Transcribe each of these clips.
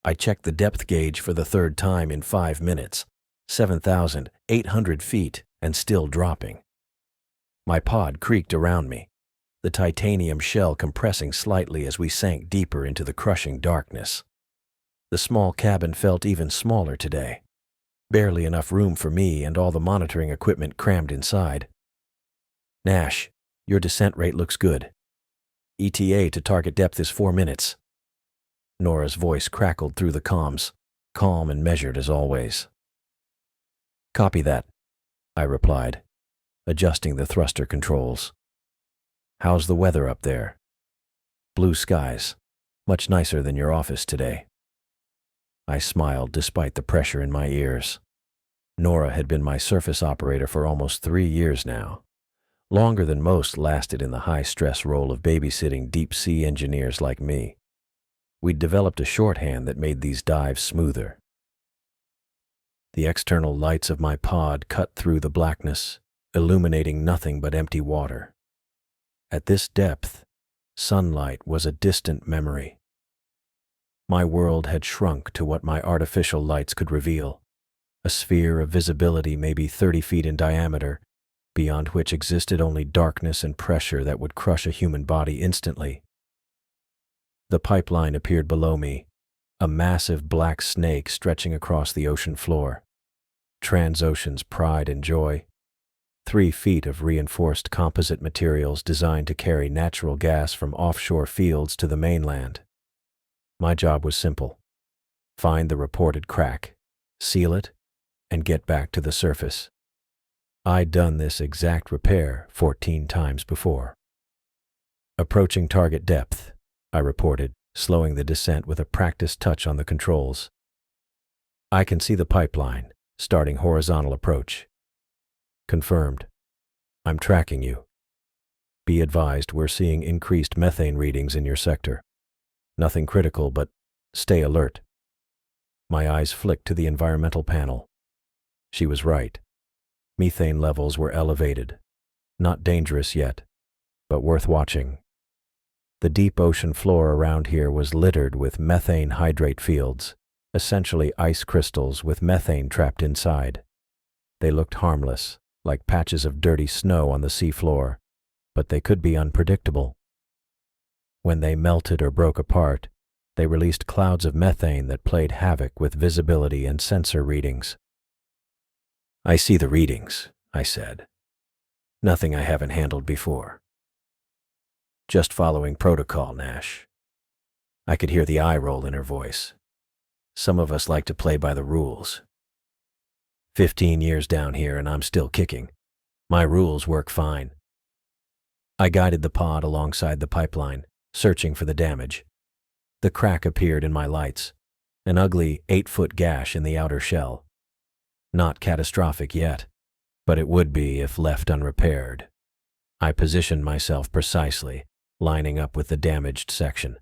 I checked the depth gauge for the third time in 5 minutes. 7,800 feet, and still dropping. My pod creaked around me, the titanium shell compressing slightly as we sank deeper into the crushing darkness. The small cabin felt even smaller today. Barely enough room for me and all the monitoring equipment crammed inside. Nash, your descent rate looks good. ETA to target depth is 4 minutes. Nora's voice crackled through the comms, calm and measured as always. Copy that, I replied, adjusting the thruster controls. How's the weather up there? Blue skies, much nicer than your office today. I smiled despite the pressure in my ears. Nora had been my surface operator for almost 3 years now, longer than most lasted in the high-stress role of babysitting deep-sea engineers like me. We'd developed a shorthand that made these dives smoother. The external lights of my pod cut through the blackness, illuminating nothing but empty water. At this depth, sunlight was a distant memory. My world had shrunk to what my artificial lights could reveal, a sphere of visibility maybe 30 feet in diameter, beyond which existed only darkness and pressure that would crush a human body instantly. The pipeline appeared below me, a massive black snake stretching across the ocean floor. Transocean's pride and joy. 3 feet of reinforced composite materials designed to carry natural gas from offshore fields to the mainland. My job was simple. Find the reported crack, seal it, and get back to the surface. I'd done this exact repair 14 times before. Approaching target depth, I reported, slowing the descent with a practiced touch on the controls. I can see the pipeline, starting horizontal approach. Confirmed. I'm tracking you. Be advised we're seeing increased methane readings in your sector. Nothing critical, but stay alert. My eyes flicked to the environmental panel. She was right. Methane levels were elevated. Not dangerous yet, but worth watching. The deep ocean floor around here was littered with methane hydrate fields, essentially ice crystals with methane trapped inside. They looked harmless, like patches of dirty snow on the seafloor, but they could be unpredictable. When they melted or broke apart, they released clouds of methane that played havoc with visibility and sensor readings. I see the readings, I said. Nothing I haven't handled before. Just following protocol, Nash. I could hear the eye roll in her voice. Some of us like to play by the rules. 15 years down here and I'm still kicking. My rules work fine. I guided the pod alongside the pipeline, searching for the damage. The crack appeared in my lights, an ugly 8-foot gash in the outer shell. Not catastrophic yet, but it would be if left unrepaired. I positioned myself precisely, lining up with the damaged section.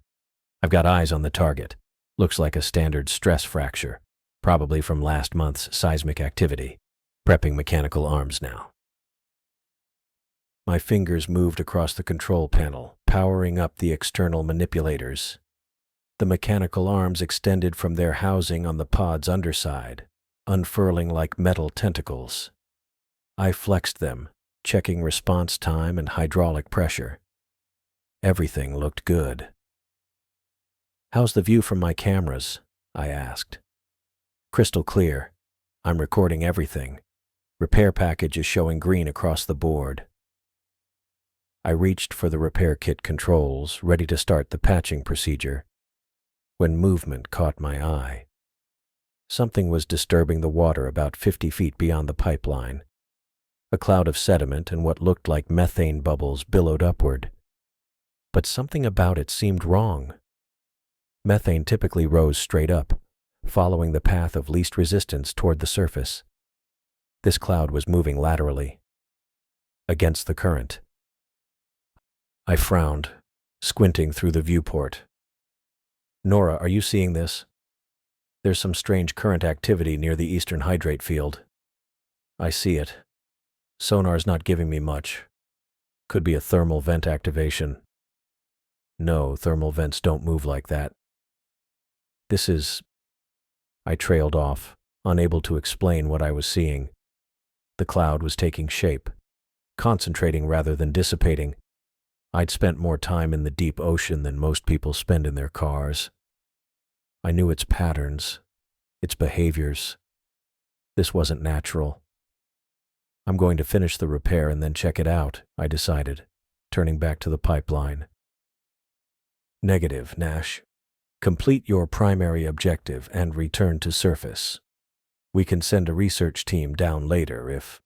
I've got eyes on the target. Looks like a standard stress fracture, probably from last month's seismic activity. Prepping mechanical arms now. My fingers moved across the control panel, powering up the external manipulators. The mechanical arms extended from their housing on the pod's underside, unfurling like metal tentacles. I flexed them, checking response time and hydraulic pressure. Everything looked good. How's the view from my cameras? I asked. Crystal clear. I'm recording everything. Repair package is showing green across the board. I reached for the repair kit controls, ready to start the patching procedure, when movement caught my eye. Something was disturbing the water about 50 feet beyond the pipeline. A cloud of sediment and what looked like methane bubbles billowed upward. But something about it seemed wrong. Methane typically rose straight up, following the path of least resistance toward the surface. This cloud was moving laterally, against the current. I frowned, squinting through the viewport. Nora, are you seeing this? There's some strange current activity near the eastern hydrate field. I see it. Sonar's not giving me much. Could be a thermal vent activation. No, thermal vents don't move like that. This is I trailed off, unable to explain what I was seeing. The cloud was taking shape, concentrating rather than dissipating. I'd spent more time in the deep ocean than most people spend in their cars. I knew its patterns, its behaviors. This wasn't natural. I'm going to finish the repair and then check it out, I decided, turning back to the pipeline. Negative, Nash. Complete your primary objective and return to surface. We can send a research team down later if...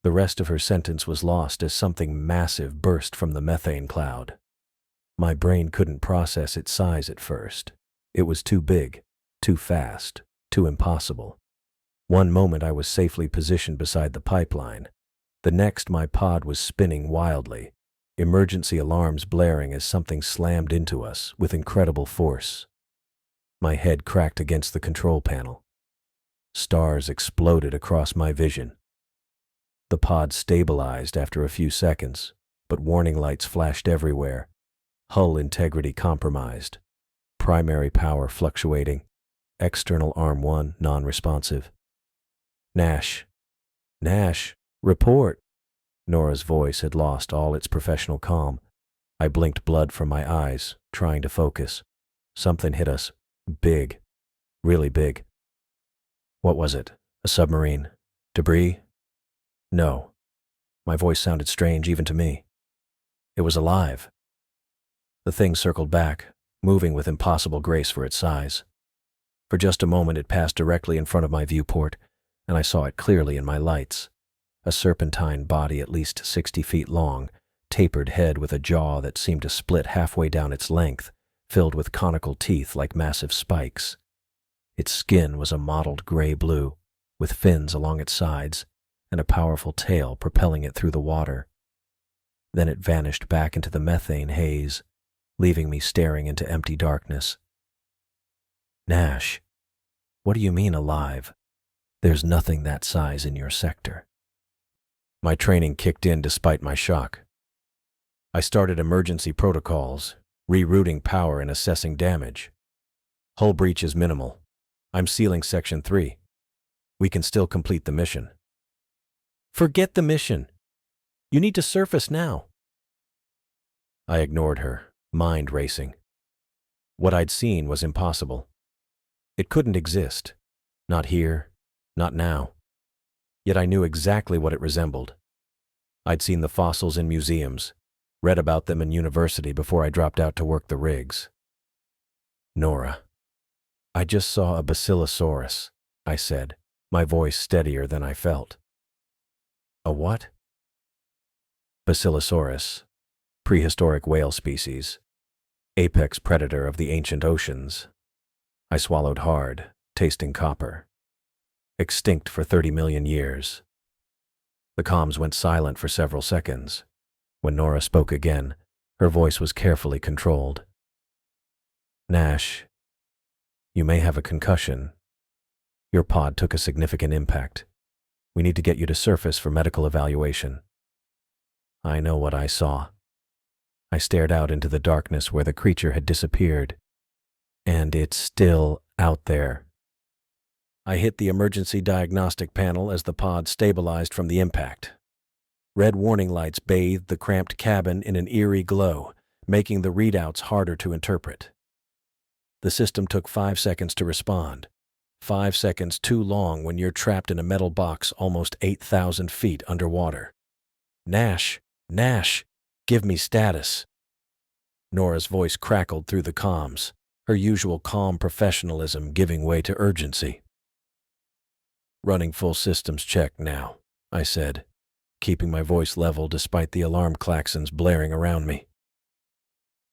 The rest of her sentence was lost as something massive burst from the methane cloud. My brain couldn't process its size at first. It was too big, too fast, too impossible. One moment I was safely positioned beside the pipeline. The next my pod was spinning wildly, emergency alarms blaring as something slammed into us with incredible force. My head cracked against the control panel. Stars exploded across my vision. The pod stabilized after a few seconds, but warning lights flashed everywhere. Hull integrity compromised. Primary power fluctuating. External arm 1 non-responsive. Nash. Nash, report. Nora's voice had lost all its professional calm. I blinked blood from my eyes, trying to focus. Something hit us. Big. Really big. What was it? A submarine? Debris? No. My voice sounded strange even to me. It was alive. The thing circled back, moving with impossible grace for its size. For just a moment it passed directly in front of my viewport, and I saw it clearly in my lights. A serpentine body at least 60 feet long, tapered head with a jaw that seemed to split halfway down its length, filled with conical teeth like massive spikes. Its skin was a mottled gray-blue, with fins along its sides, and a powerful tail propelling it through the water. Then it vanished back into the methane haze, leaving me staring into empty darkness. Nash, what do you mean alive? There's nothing that size in your sector. My training kicked in despite my shock. I started emergency protocols, rerouting power and assessing damage. Hull breach is minimal. I'm sealing Section 3. We can still complete the mission. Forget the mission. You need to surface now. I ignored her, mind racing. What I'd seen was impossible. It couldn't exist. Not here, not now. Yet I knew exactly what it resembled. I'd seen the fossils in museums, read about them in university before I dropped out to work the rigs. Nora. I just saw a basilosaurus, I said, my voice steadier than I felt. A what? Basilosaurus, prehistoric whale species, apex predator of the ancient oceans. I swallowed hard, tasting copper. Extinct for 30 million years. The comms went silent for several seconds. When Nora spoke again, her voice was carefully controlled. Nash, you may have a concussion. Your pod took a significant impact. We need to get you to surface for medical evaluation. I know what I saw. I stared out into the darkness where the creature had disappeared. And it's still out there. I hit the emergency diagnostic panel as the pod stabilized from the impact. Red warning lights bathed the cramped cabin in an eerie glow, making the readouts harder to interpret. The system took 5 seconds to respond. 5 seconds too long when you're trapped in a metal box almost 8,000 feet underwater. Nash, give me status. Nora's voice crackled through the comms, her usual calm professionalism giving way to urgency. Running full systems check now, I said, keeping my voice level despite the alarm klaxons blaring around me.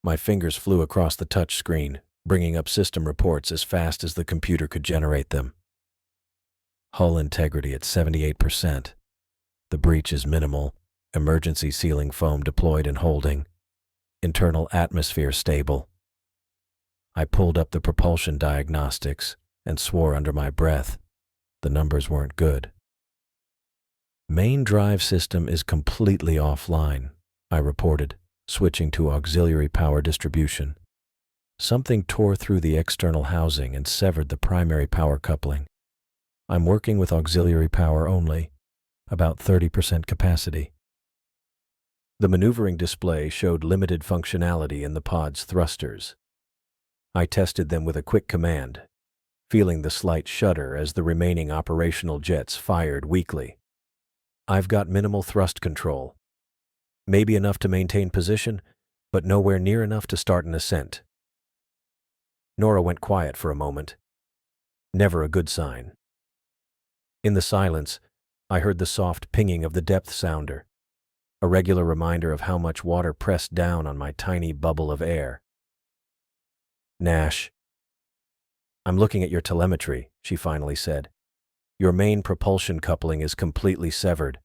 My fingers flew across the touch screen, bringing up system reports as fast as the computer could generate them. Hull integrity at 78%. The breach is minimal. Emergency sealing foam deployed and holding. Internal atmosphere stable. I pulled up the propulsion diagnostics and swore under my breath. The numbers weren't good. Main drive system is completely offline, I reported, switching to auxiliary power distribution. Something tore through the external housing and severed the primary power coupling. I'm working with auxiliary power only, about 30% capacity. The maneuvering display showed limited functionality in the pod's thrusters. I tested them with a quick command, feeling the slight shudder as the remaining operational jets fired weakly. I've got minimal thrust control. Maybe enough to maintain position, but nowhere near enough to start an ascent. Nora went quiet for a moment. Never a good sign. In the silence, I heard the soft pinging of the depth sounder, a regular reminder of how much water pressed down on my tiny bubble of air. Nash, I'm looking at your telemetry, she finally said. Your main propulsion coupling is completely severed.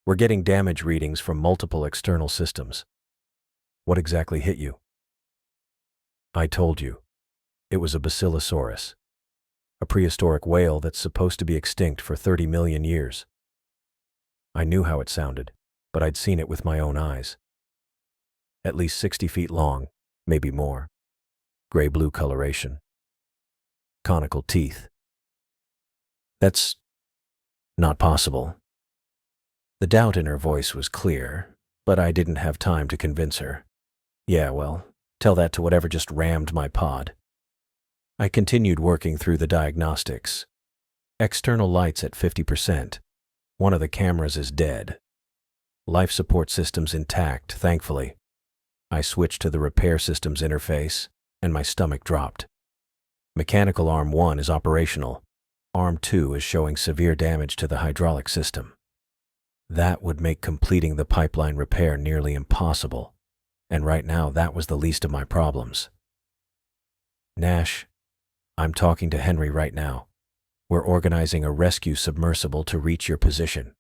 We're getting damage readings from multiple external systems. What exactly hit you? I told you. It was a basilosaurus, a prehistoric whale that's supposed to be extinct for 30 million years. I knew how it sounded, but I'd seen it with my own eyes. At least 60 feet long, maybe more. Gray-blue coloration. Conical teeth. That's not possible. The doubt in her voice was clear, but I didn't have time to convince her. Yeah, well, tell that to whatever just rammed my pod. I continued working through the diagnostics. External lights at 50%. One of the cameras is dead. Life support systems intact, thankfully. I switched to the repair systems interface, and my stomach dropped. Mechanical arm 1 is operational. Arm 2 is showing severe damage to the hydraulic system. That would make completing the pipeline repair nearly impossible, and right now that was the least of my problems. Nash, I'm talking to Henry right now. We're organizing a rescue submersible to reach your position.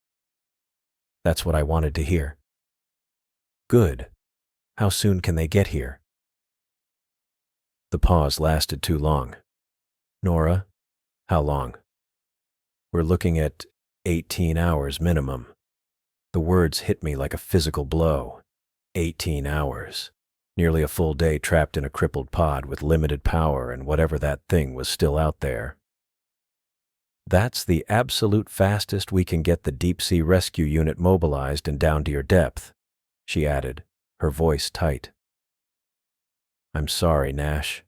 That's what I wanted to hear. Good. How soon can they get here? The pause lasted too long. Nora, how long? We're looking at 18 hours minimum. The words hit me like a physical blow. 18 hours. Nearly a full day trapped in a crippled pod with limited power and whatever that thing was still out there. That's the absolute fastest we can get the deep-sea rescue unit mobilized and down to your depth, she added, her voice tight. I'm sorry, Nash.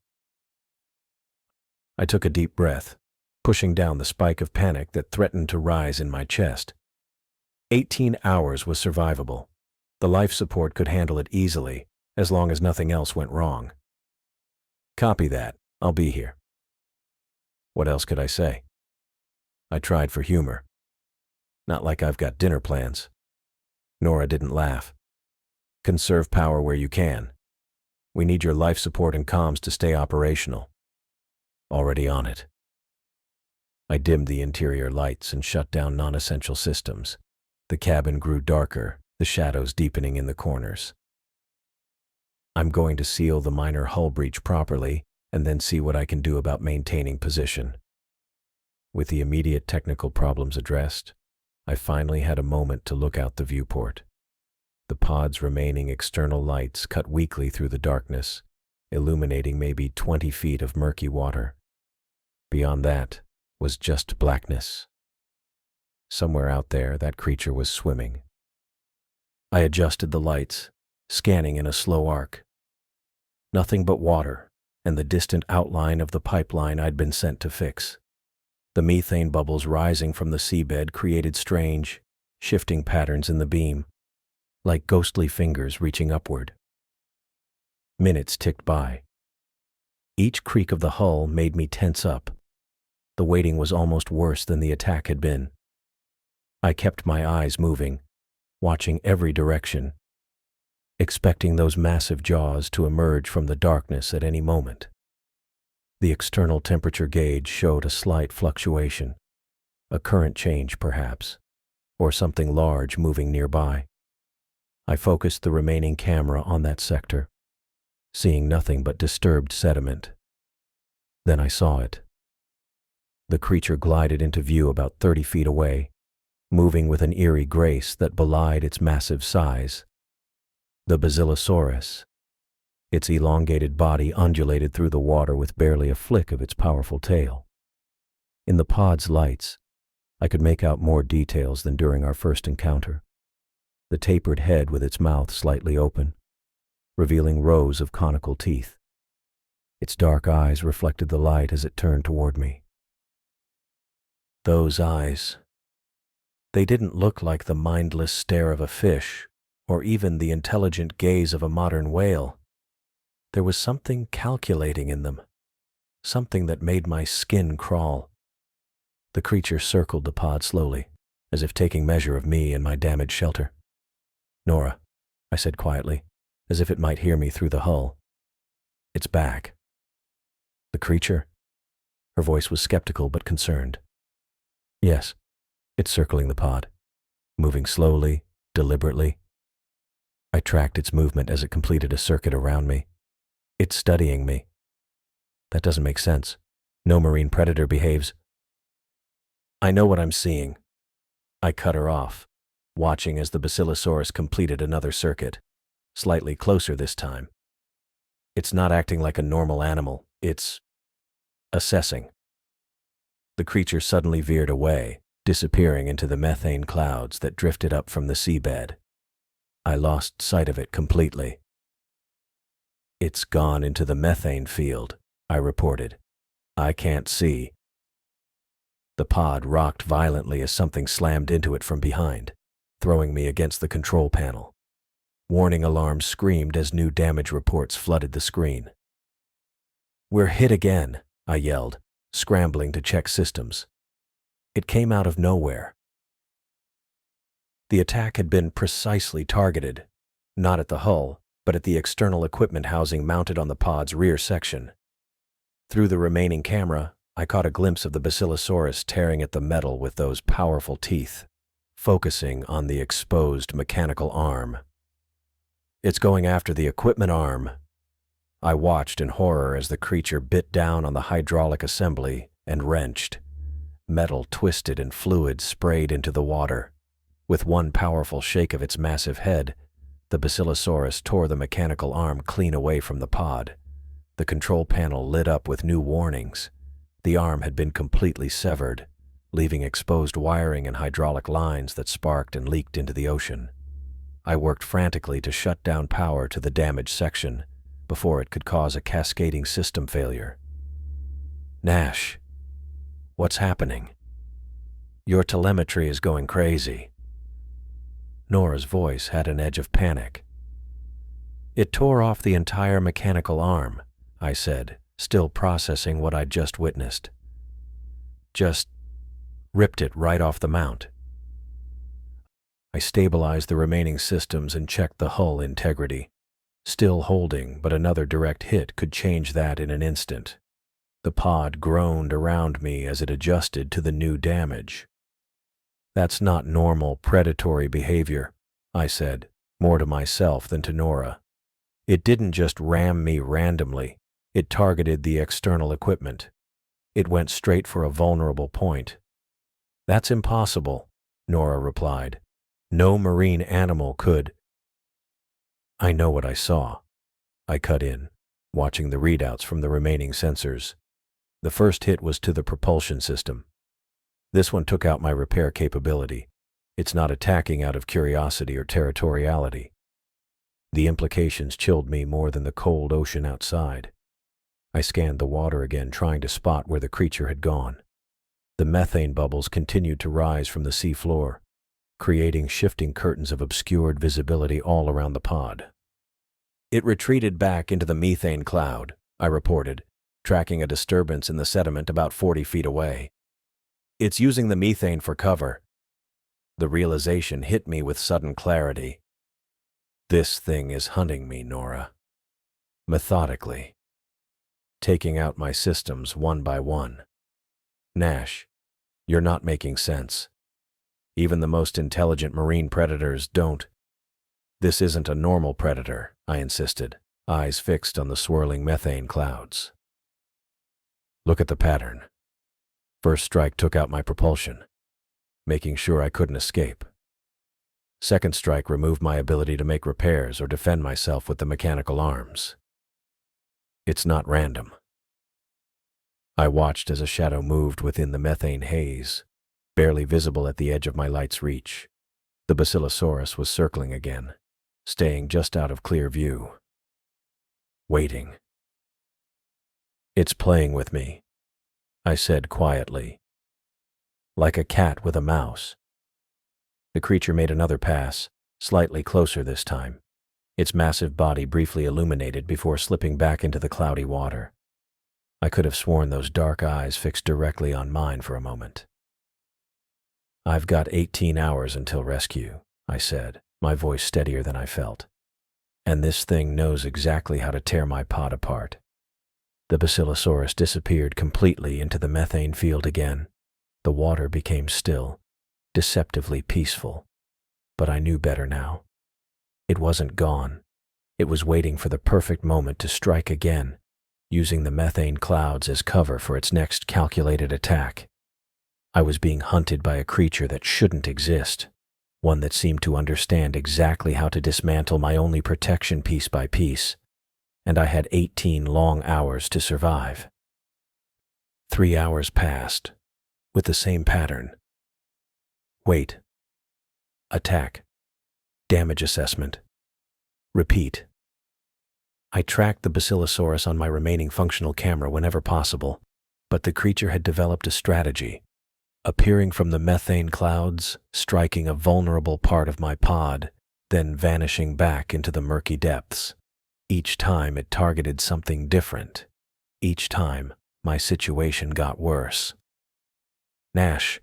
I took a deep breath, pushing down the spike of panic that threatened to rise in my chest. 18 hours was survivable. The life support could handle it easily, as long as nothing else went wrong. Copy that. I'll be here. What else could I say? I tried for humor. Not like I've got dinner plans. Nora didn't laugh. Conserve power where you can. We need your life support and comms to stay operational. Already on it. I dimmed the interior lights and shut down non-essential systems. The cabin grew darker, the shadows deepening in the corners. I'm going to seal the minor hull breach properly and then see what I can do about maintaining position. With the immediate technical problems addressed, I finally had a moment to look out the viewport. The pod's remaining external lights cut weakly through the darkness, illuminating maybe 20 feet of murky water. Beyond that was just blackness. Somewhere out there, that creature was swimming. I adjusted the lights, scanning in a slow arc. Nothing but water and the distant outline of the pipeline I'd been sent to fix. The methane bubbles rising from the seabed created strange, shifting patterns in the beam, like ghostly fingers reaching upward. Minutes ticked by. Each creak of the hull made me tense up. The waiting was almost worse than the attack had been. I kept my eyes moving, watching every direction, expecting those massive jaws to emerge from the darkness at any moment. The external temperature gauge showed a slight fluctuation, a current change perhaps, or something large moving nearby. I focused the remaining camera on that sector, seeing nothing but disturbed sediment. Then I saw it. The creature glided into view about 30 feet away, moving with an eerie grace that belied its massive size. The Basilosaurus, Its elongated body undulated through the water with barely a flick of its powerful tail. In the pod's lights, I could make out more details than during our first encounter. The tapered head with its mouth slightly open, revealing rows of conical teeth. Its dark eyes reflected the light as it turned toward me. Those eyes, they didn't look like the mindless stare of a fish, or even the intelligent gaze of a modern whale. There was something calculating in them, something that made my skin crawl. The creature circled the pod slowly, as if taking measure of me and my damaged shelter. "Nora," I said quietly, as if it might hear me through the hull. "It's back." "The creature?" Her voice was skeptical but concerned. "Yes, it's circling the pod, moving slowly, deliberately." I tracked its movement as it completed a circuit around me. "It's studying me." "That doesn't make sense. No marine predator behaves." "I know what I'm seeing." I cut her off, watching as the Basilosaurus completed another circuit, slightly closer this time. "It's not acting like a normal animal. It's assessing." The creature suddenly veered away, disappearing into the methane clouds that drifted up from the seabed. I lost sight of it completely. "It's gone into the methane field," I reported. "I can't see." The pod rocked violently as something slammed into it from behind, throwing me against the control panel. Warning alarms screamed as new damage reports flooded the screen. "We're hit again," I yelled, scrambling to check systems. It came out of nowhere. The attack had been precisely targeted, not at the hull, but at the external equipment housing mounted on the pod's rear section. Through the remaining camera, I caught a glimpse of the Basilosaurus tearing at the metal with those powerful teeth, focusing on the exposed mechanical arm. "It's going after the equipment arm." I watched in horror as the creature bit down on the hydraulic assembly and wrenched. Metal twisted and fluid sprayed into the water. With one powerful shake of its massive head, the Basilosaurus tore the mechanical arm clean away from the pod. The control panel lit up with new warnings. The arm had been completely severed, leaving exposed wiring and hydraulic lines that sparked and leaked into the ocean. I worked frantically to shut down power to the damaged section before it could cause a cascading system failure. "Nash, what's happening?" "Your telemetry is going crazy." Nora's voice had an edge of panic. "It tore off the entire mechanical arm," I said, still processing what I'd just witnessed. "Just ripped it right off the mount." I stabilized the remaining systems and checked the hull integrity. Still holding, but another direct hit could change that in an instant. The pod groaned around me as it adjusted to the new damage. "That's not normal predatory behavior," I said, more to myself than to Nora. "It didn't just ram me randomly. It targeted the external equipment. It went straight for a vulnerable point." "That's impossible," Nora replied. "No marine animal could." "I know what I saw." I cut in, watching the readouts from the remaining sensors. The first hit was to the propulsion system. This one took out my repair capability. It's not attacking out of curiosity or territoriality. The implications chilled me more than the cold ocean outside. I scanned the water again, trying to spot where the creature had gone. The methane bubbles continued to rise from the sea floor, creating shifting curtains of obscured visibility all around the pod. "It retreated back into the methane cloud," I reported, tracking a disturbance in the sediment about 40 feet away. "It's using the methane for cover." The realization hit me with sudden clarity. This thing is hunting me, Nora. Methodically. Taking out my systems one by one. Nash, you're not making sense. Even the most intelligent marine predators don't. "This isn't a normal predator," I insisted, eyes fixed on the swirling methane clouds. "Look at the pattern." First strike took out my propulsion, making sure I couldn't escape. Second strike removed my ability to make repairs or defend myself with the mechanical arms. It's not random. I watched as a shadow moved within the methane haze, barely visible at the edge of my light's reach. The Basilosaurus was circling again, staying just out of clear view. Waiting. It's playing with me, I said quietly. Like a cat with a mouse. The creature made another pass, slightly closer this time, its massive body briefly illuminated before slipping back into the cloudy water. I could have sworn those dark eyes fixed directly on mine for a moment. I've got 18 hours until rescue, I said, my voice steadier than I felt. And this thing knows exactly how to tear my pod apart. The Basilosaurus disappeared completely into the methane field again. The water became still, deceptively peaceful. But I knew better now. It wasn't gone. It was waiting for the perfect moment to strike again, using the methane clouds as cover for its next calculated attack. I was being hunted by a creature that shouldn't exist, one that seemed to understand exactly how to dismantle my only protection piece by piece, and I had 18 long hours to survive. 3 hours passed, with the same pattern. Wait. Attack. Damage assessment. Repeat. I tracked the Basilosaurus on my remaining functional camera whenever possible, but the creature had developed a strategy, appearing from the methane clouds, striking a vulnerable part of my pod, then vanishing back into the murky depths. Each time it targeted something different. Each time my situation got worse. Nash,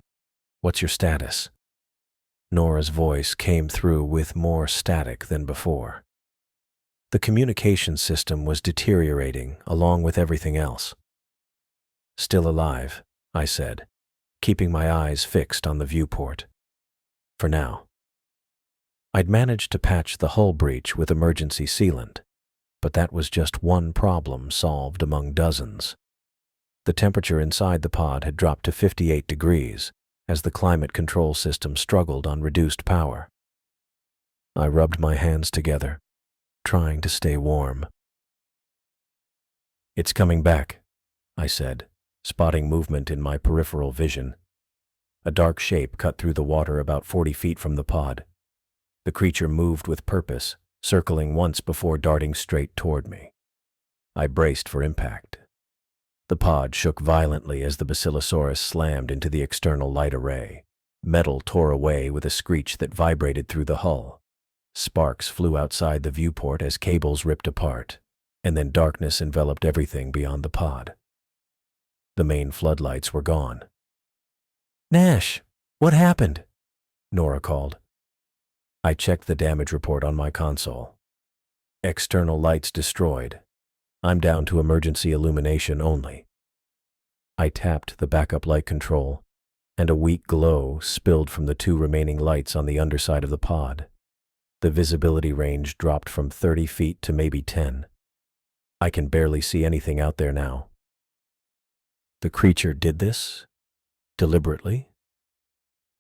what's your status? Nora's voice came through with more static than before. The communication system was deteriorating along with everything else. Still alive, I said, keeping my eyes fixed on the viewport. For now. I'd managed to patch the hull breach with emergency sealant, but that was just one problem solved among dozens. The temperature inside the pod had dropped to 58 degrees as the climate control system struggled on reduced power. I rubbed my hands together, trying to stay warm. It's coming back, I said, spotting movement in my peripheral vision. A dark shape cut through the water about 40 feet from the pod. The creature moved with purpose, circling once before darting straight toward me. I braced for impact. The pod shook violently as the Basilosaurus slammed into the external light array. Metal tore away with a screech that vibrated through the hull. Sparks flew outside the viewport as cables ripped apart, and then darkness enveloped everything beyond the pod. The main floodlights were gone. Nash, what happened? Nora called. I checked the damage report on my console. External lights destroyed. I'm down to emergency illumination only. I tapped the backup light control, and a weak glow spilled from the 2 remaining lights on the underside of the pod. The visibility range dropped from 30 feet to maybe 10. I can barely see anything out there now. The creature did this? Deliberately?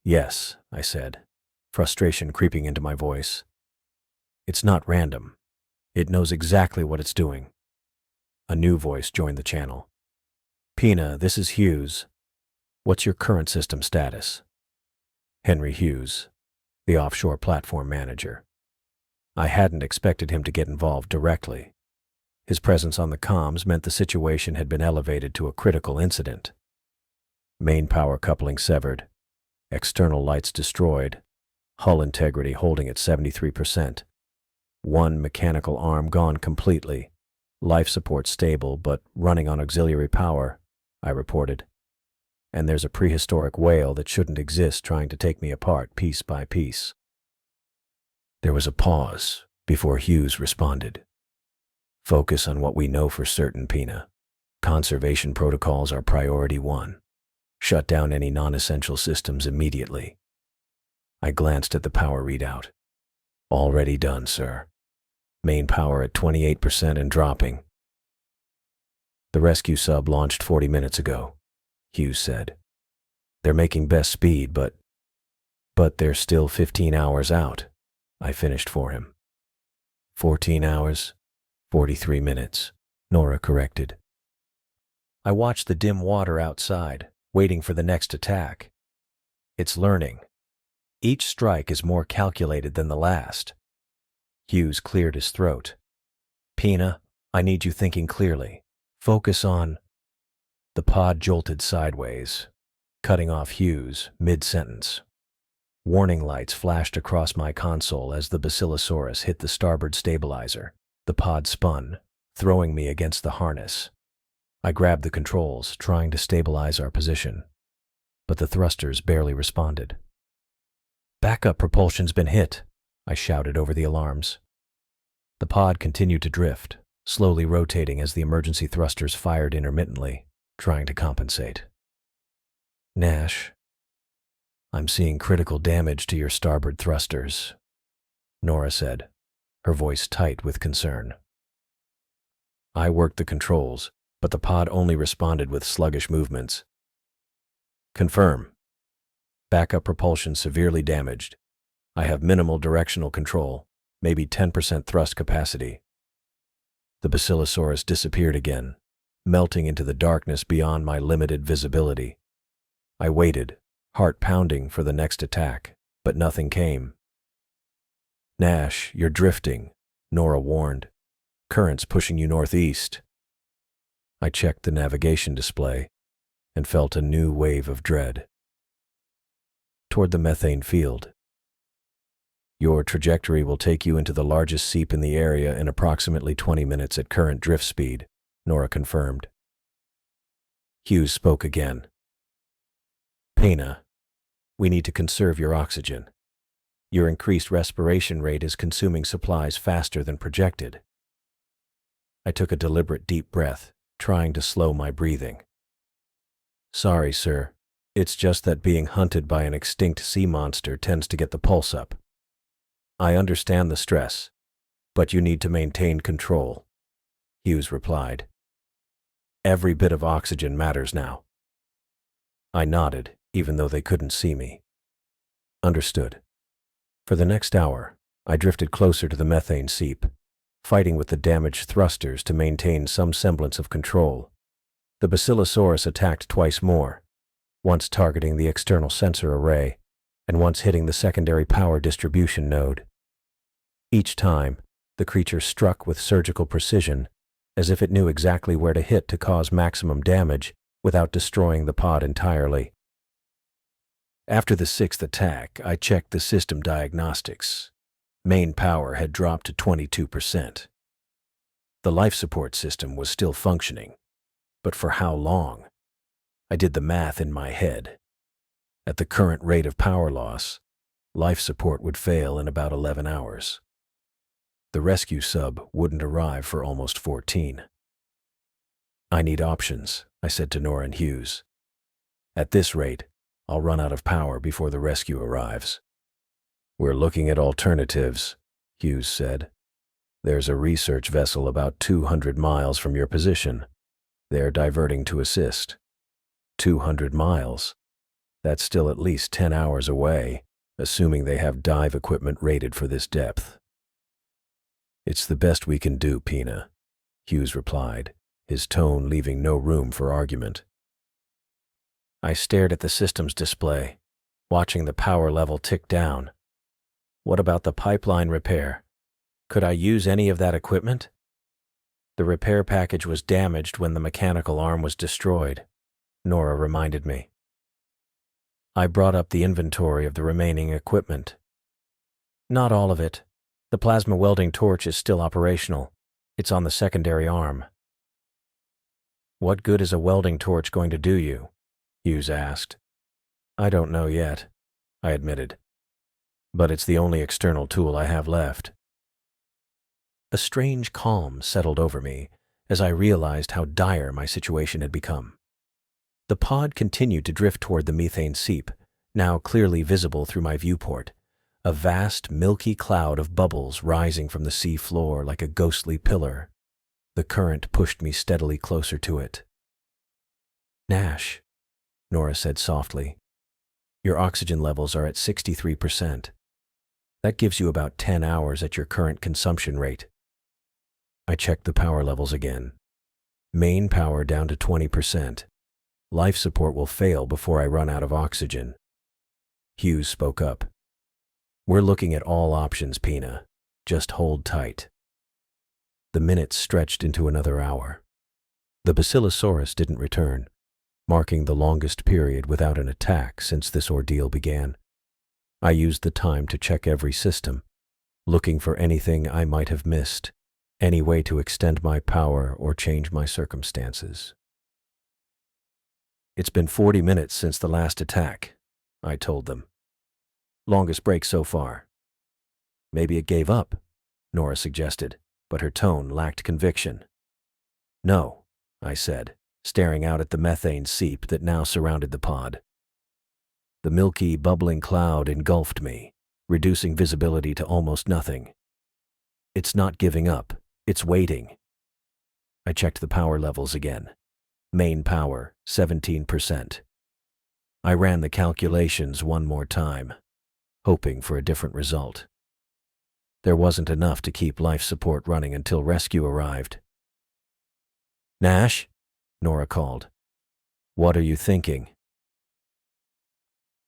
Yes, I said, frustration creeping into my voice. It's not random. It knows exactly what it's doing. A new voice joined the channel. Pina, this is Hughes. What's your current system status? Henry Hughes, the offshore platform manager. I hadn't expected him to get involved directly. His presence on the comms meant the situation had been elevated to a critical incident. Main power coupling severed, external lights destroyed, hull integrity holding at 73%. One mechanical arm gone completely, life support stable but running on auxiliary power, I reported. And there's a prehistoric whale that shouldn't exist trying to take me apart piece by piece. There was a pause before Hughes responded. Focus on what we know for certain, Pina. Conservation protocols are priority 1. Shut down any non-essential systems immediately. I glanced at the power readout. Already done, sir. Main power at 28% and dropping. The rescue sub launched 40 minutes ago, Hughes said. They're making best speed, but they're still 15 hours out, I finished for him. 14 hours, 43 minutes, Nora corrected. I watched the dim water outside, waiting for the next attack. It's learning. Each strike is more calculated than the last. Hughes cleared his throat. Pina, I need you thinking clearly. Focus on... The pod jolted sideways, cutting off Hughes mid-sentence. Warning lights flashed across my console as the Basilosaurus hit the starboard stabilizer. The pod spun, throwing me against the harness. I grabbed the controls, trying to stabilize our position, but the thrusters barely responded. Backup propulsion's been hit, I shouted over the alarms. The pod continued to drift, slowly rotating as the emergency thrusters fired intermittently, trying to compensate. Nash, I'm seeing critical damage to your starboard thrusters, Nora said, her voice tight with concern. I worked the controls, but the pod only responded with sluggish movements. Confirm. Backup propulsion severely damaged. I have minimal directional control, maybe 10% thrust capacity. The Basilosaurus disappeared again, melting into the darkness beyond my limited visibility. I waited, heart pounding for the next attack, but nothing came. Nash, you're drifting, Nora warned. Current's pushing you northeast. I checked the navigation display and felt a new wave of dread. Toward the methane field. Your trajectory will take you into the largest seep in the area in approximately 20 minutes at current drift speed, Nora confirmed. Hughes spoke again. Pena, we need to conserve your oxygen. Your increased respiration rate is consuming supplies faster than projected. I took a deliberate deep breath, trying to slow my breathing. Sorry, sir. It's just that being hunted by an extinct sea monster tends to get the pulse up. I understand the stress, but you need to maintain control, Hughes replied. Every bit of oxygen matters now. I nodded, even though they couldn't see me. Understood. For the next hour, I drifted closer to the methane seep, fighting with the damaged thrusters to maintain some semblance of control. The Basilosaurus attacked twice more, once targeting the external sensor array, and once hitting the secondary power distribution node. Each time, the creature struck with surgical precision, as if it knew exactly where to hit to cause maximum damage without destroying the pod entirely. After the sixth attack, I checked the system diagnostics. Main power had dropped to 22%. The life support system was still functioning, but for how long? I did the math in my head. At the current rate of power loss, life support would fail in about 11 hours. The rescue sub wouldn't arrive for almost 14. I need options, I said to Nora and Hughes. At this rate, I'll run out of power before the rescue arrives. We're looking at alternatives, Hughes said. There's a research vessel about 200 miles from your position. They're diverting to assist. 200 miles? That's still at least 10 hours away, assuming they have dive equipment rated for this depth. It's the best we can do, Pina, Hughes replied, his tone leaving no room for argument. I stared at the system's display, watching the power level tick down. What about the pipeline repair? Could I use any of that equipment? The repair package was damaged when the mechanical arm was destroyed, Nora reminded me. I brought up the inventory of the remaining equipment. Not all of it. The plasma welding torch is still operational. It's on the secondary arm. What good is a welding torch going to do you? Hughes asked. I don't know yet, I admitted. But it's the only external tool I have left. A strange calm settled over me as I realized how dire my situation had become. The pod continued to drift toward the methane seep, now clearly visible through my viewport, a vast, milky cloud of bubbles rising from the sea floor like a ghostly pillar. The current pushed me steadily closer to it. Nash, Nora said softly, your oxygen levels are at 63%. That gives you about 10 hours at your current consumption rate. I checked the power levels again, Main power down to 20%. Life support will fail before I run out of oxygen. Hughes spoke up. We're looking at all options, Pina. Just hold tight. The minutes stretched into another hour. The Basilosaurus didn't return, marking the longest period without an attack since this ordeal began. I used the time to check every system, looking for anything I might have missed, any way to extend my power or change my circumstances. It's been 40 minutes since the last attack, I told them. Longest break so far. Maybe it gave up, Nora suggested, but her tone lacked conviction. No, I said, staring out at the methane seep that now surrounded the pod. The milky, bubbling cloud engulfed me, reducing visibility to almost nothing. It's not giving up, it's waiting. I checked the power levels again. Main power, 17%. I ran the calculations one more time, hoping for a different result. There wasn't enough to keep life support running until rescue arrived. Nash? Nora called. What are you thinking?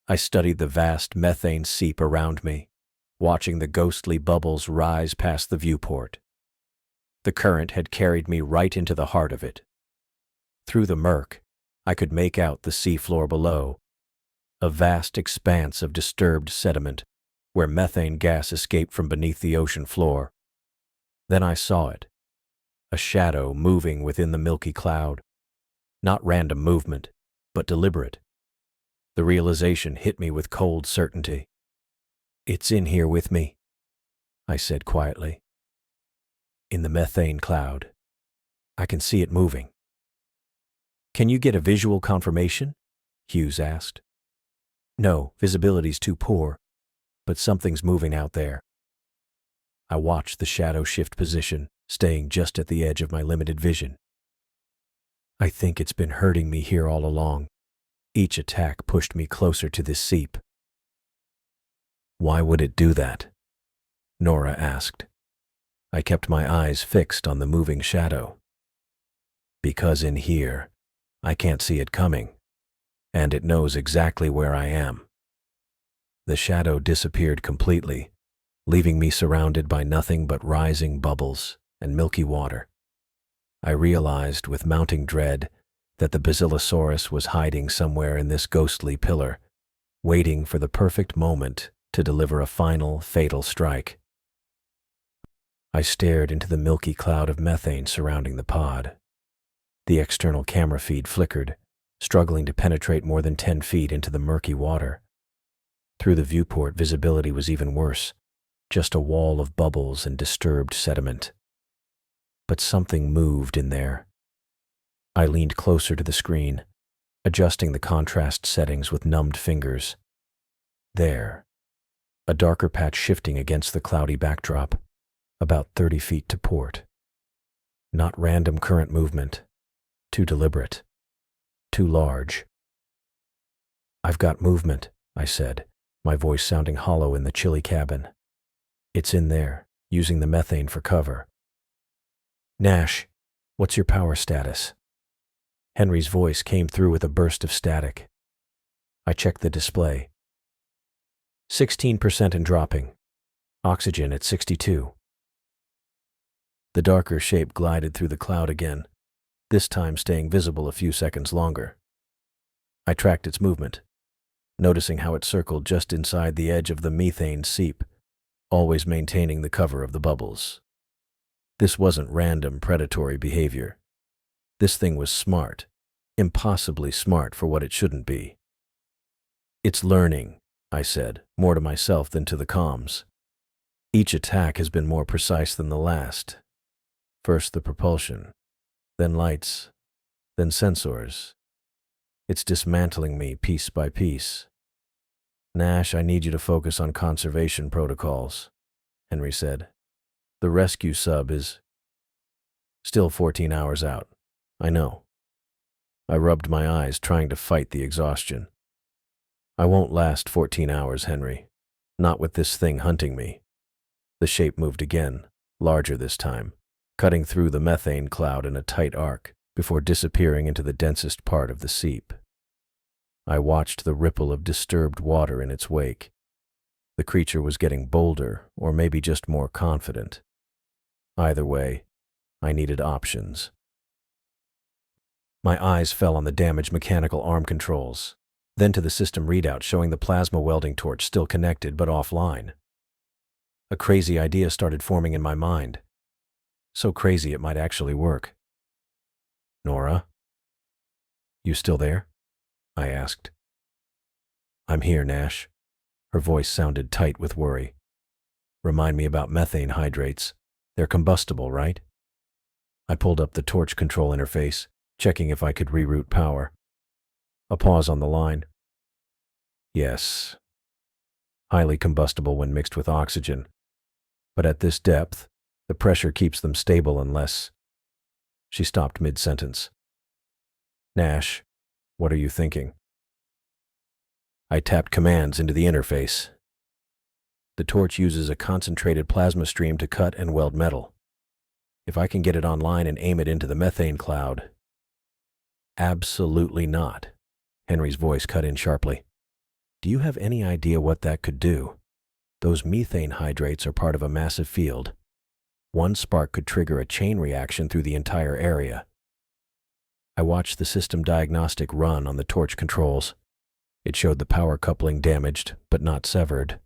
I studied the vast methane seep around me, watching the ghostly bubbles rise past the viewport. The current had carried me right into the heart of it. Through the murk, I could make out the seafloor below, a vast expanse of disturbed sediment where methane gas escaped from beneath the ocean floor. Then I saw it, a shadow moving within the milky cloud. Not random movement, but deliberate. The realization hit me with cold certainty. It's in here with me, I said quietly. In the methane cloud. I can see it moving. Can you get a visual confirmation? Hughes asked. No, visibility's too poor, but something's moving out there. I watched the shadow shift position, staying just at the edge of my limited vision. I think it's been hurting me here all along. Each attack pushed me closer to this seep. Why would it do that? Nora asked. I kept my eyes fixed on the moving shadow. Because in here, I can't see it coming, and it knows exactly where I am. The shadow disappeared completely, leaving me surrounded by nothing but rising bubbles and milky water. I realized with mounting dread that the Basilosaurus was hiding somewhere in this ghostly pillar, waiting for the perfect moment to deliver a final, fatal strike. I stared into the milky cloud of methane surrounding the pod. The external camera feed flickered, struggling to penetrate more than 10 feet into the murky water. Through the viewport, visibility was even worse, just a wall of bubbles and disturbed sediment. But something moved in there. I leaned closer to the screen, adjusting the contrast settings with numbed fingers. There, a darker patch shifting against the cloudy backdrop, about 30 feet to port. Not random current movement, too deliberate, too large. I've got movement, I said, my voice sounding hollow in the chilly cabin. It's in there, using the methane for cover. Nash, what's your power status? Henry's voice came through with a burst of static. I checked the display. 16% and dropping. Oxygen at 62. The darker shape glided through the cloud again, this time staying visible a few seconds longer. I tracked its movement, noticing how it circled just inside the edge of the methane seep, always maintaining the cover of the bubbles. This wasn't random predatory behavior. This thing was smart, impossibly smart for what it shouldn't be. It's learning, I said, more to myself than to the comms. Each attack has been more precise than the last. First the propulsion, then lights, then sensors. It's dismantling me piece by piece. Nash, I need you to focus on conservation protocols, Henry said. The rescue sub is still 14 hours out. I know. I rubbed my eyes, trying to fight the exhaustion. I won't last 14 hours, Henry. Not with this thing hunting me. The shape moved again, larger this time, cutting through the methane cloud in a tight arc. before disappearing into the densest part of the seep. I watched the ripple of disturbed water in its wake. The creature was getting bolder, or maybe just more confident. Either way, I needed options. My eyes fell on the damaged mechanical arm controls, then to the system readout showing the plasma welding torch still connected but offline. A crazy idea started forming in my mind. So crazy it might actually work. "Nora? You still there?" I asked. "I'm here, Nash." Her voice sounded tight with worry. "Remind me about methane hydrates. They're combustible, right?" I pulled up the torch control interface, checking if I could reroute power. A pause on the line. "Yes. Highly combustible when mixed with oxygen. But at this depth, the pressure keeps them stable unless—" She stopped mid-sentence. "Nash, what are you thinking?" I tapped commands into the interface. The torch uses a concentrated plasma stream to cut and weld metal. If I can get it online and aim it into the methane cloud— "Absolutely not." Henry's voice cut in sharply. "Do you have any idea what that could do? Those methane hydrates are part of a massive field. One spark could trigger a chain reaction through the entire area." I watched the system diagnostic run on the torch controls. It showed the power coupling damaged, but not severed.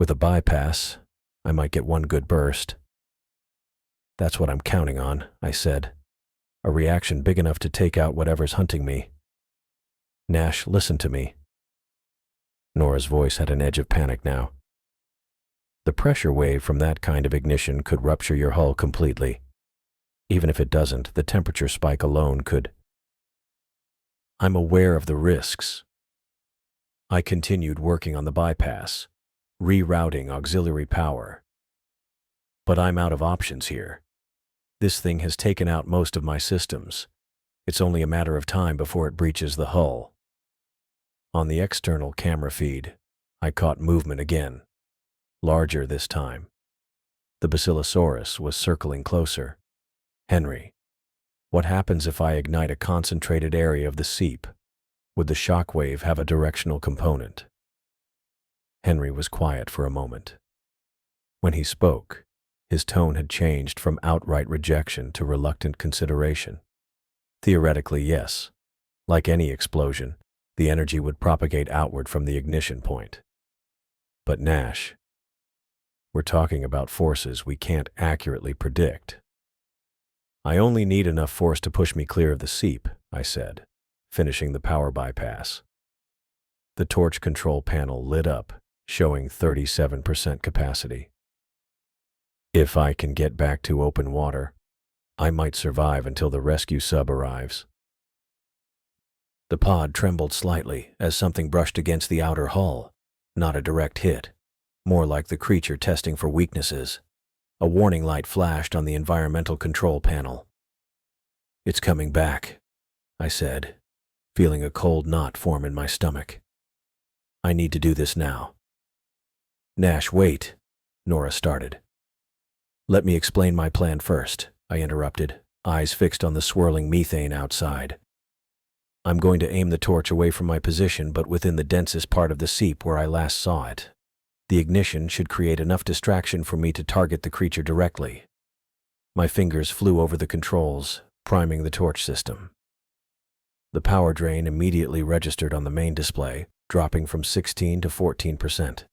With a bypass, I might get one good burst. "That's what I'm counting on," I said. "A reaction big enough to take out whatever's hunting me. Nash, listen to me." Nora's voice had an edge of panic now. "The pressure wave from that kind of ignition could rupture your hull completely. Even if it doesn't, the temperature spike alone could—" "I'm aware of the risks." I continued working on the bypass, rerouting auxiliary power. "But I'm out of options here. This thing has taken out most of my systems. It's only a matter of time before it breaches the hull." On the external camera feed, I caught movement again, larger this time. The Basilosaurus was circling closer. "Henry, what happens if I ignite a concentrated area of the seep? Would the shockwave have a directional component?" Henry was quiet for a moment. When he spoke, his tone had changed from outright rejection to reluctant consideration. "Theoretically, yes. Like any explosion, the energy would propagate outward from the ignition point. But Nash, we're talking about forces we can't accurately predict." "I only need enough force to push me clear of the seep," I said, finishing the power bypass. The torch control panel lit up, showing 37% capacity. "If I can get back to open water, I might survive until the rescue sub arrives." The pod trembled slightly as something brushed against the outer hull. Not a direct hit, more like the creature testing for weaknesses. A warning light flashed on the environmental control panel. "It's coming back," I said, feeling a cold knot form in my stomach. "I need to do this now." "Nash, wait," Nora started. "Let me explain my plan first," I interrupted, eyes fixed on the swirling methane outside. "I'm going to aim the torch away from my position, but within the densest part of the seep where I last saw it. The ignition should create enough distraction for me to target the creature directly." My fingers flew over the controls, priming the torch system. The power drain immediately registered on the main display, dropping from 16 to 14%.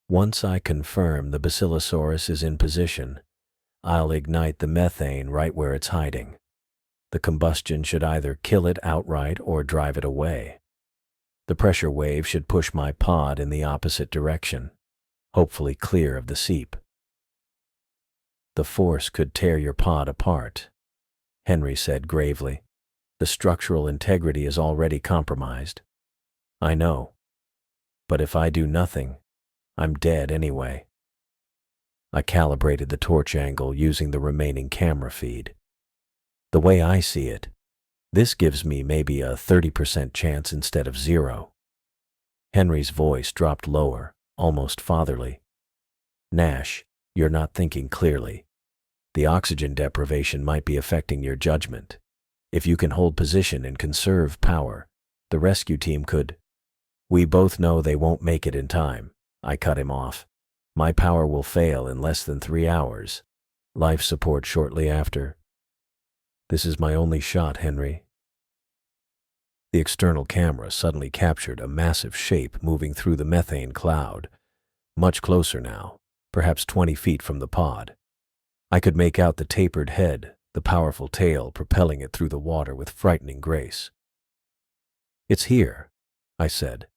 "Once I confirm the Basilosaurus is in position, I'll ignite the methane right where it's hiding. The combustion should either kill it outright or drive it away. The pressure wave should push my pod in the opposite direction, hopefully clear of the seep. The force could tear your pod apart," Henry said gravely. "The structural integrity is already compromised." "I know. But if I do nothing, I'm dead anyway." I calibrated the torch angle using the remaining camera feed. "The way I see it, this gives me maybe a 30% chance instead of 0. Henry's voice dropped lower, almost fatherly. "Nash, you're not thinking clearly. The oxygen deprivation might be affecting your judgment. If you can hold position and conserve power, the rescue team could. We both know they won't make it in time. I cut him off. My power will fail in less than 3 hours. Life support shortly after. This is my only shot, Henry. The external camera suddenly captured a massive shape moving through the methane cloud. Much closer now, perhaps 20 feet from the pod. I could make out the tapered head, the powerful tail propelling it through the water with frightening grace. It's here, I said,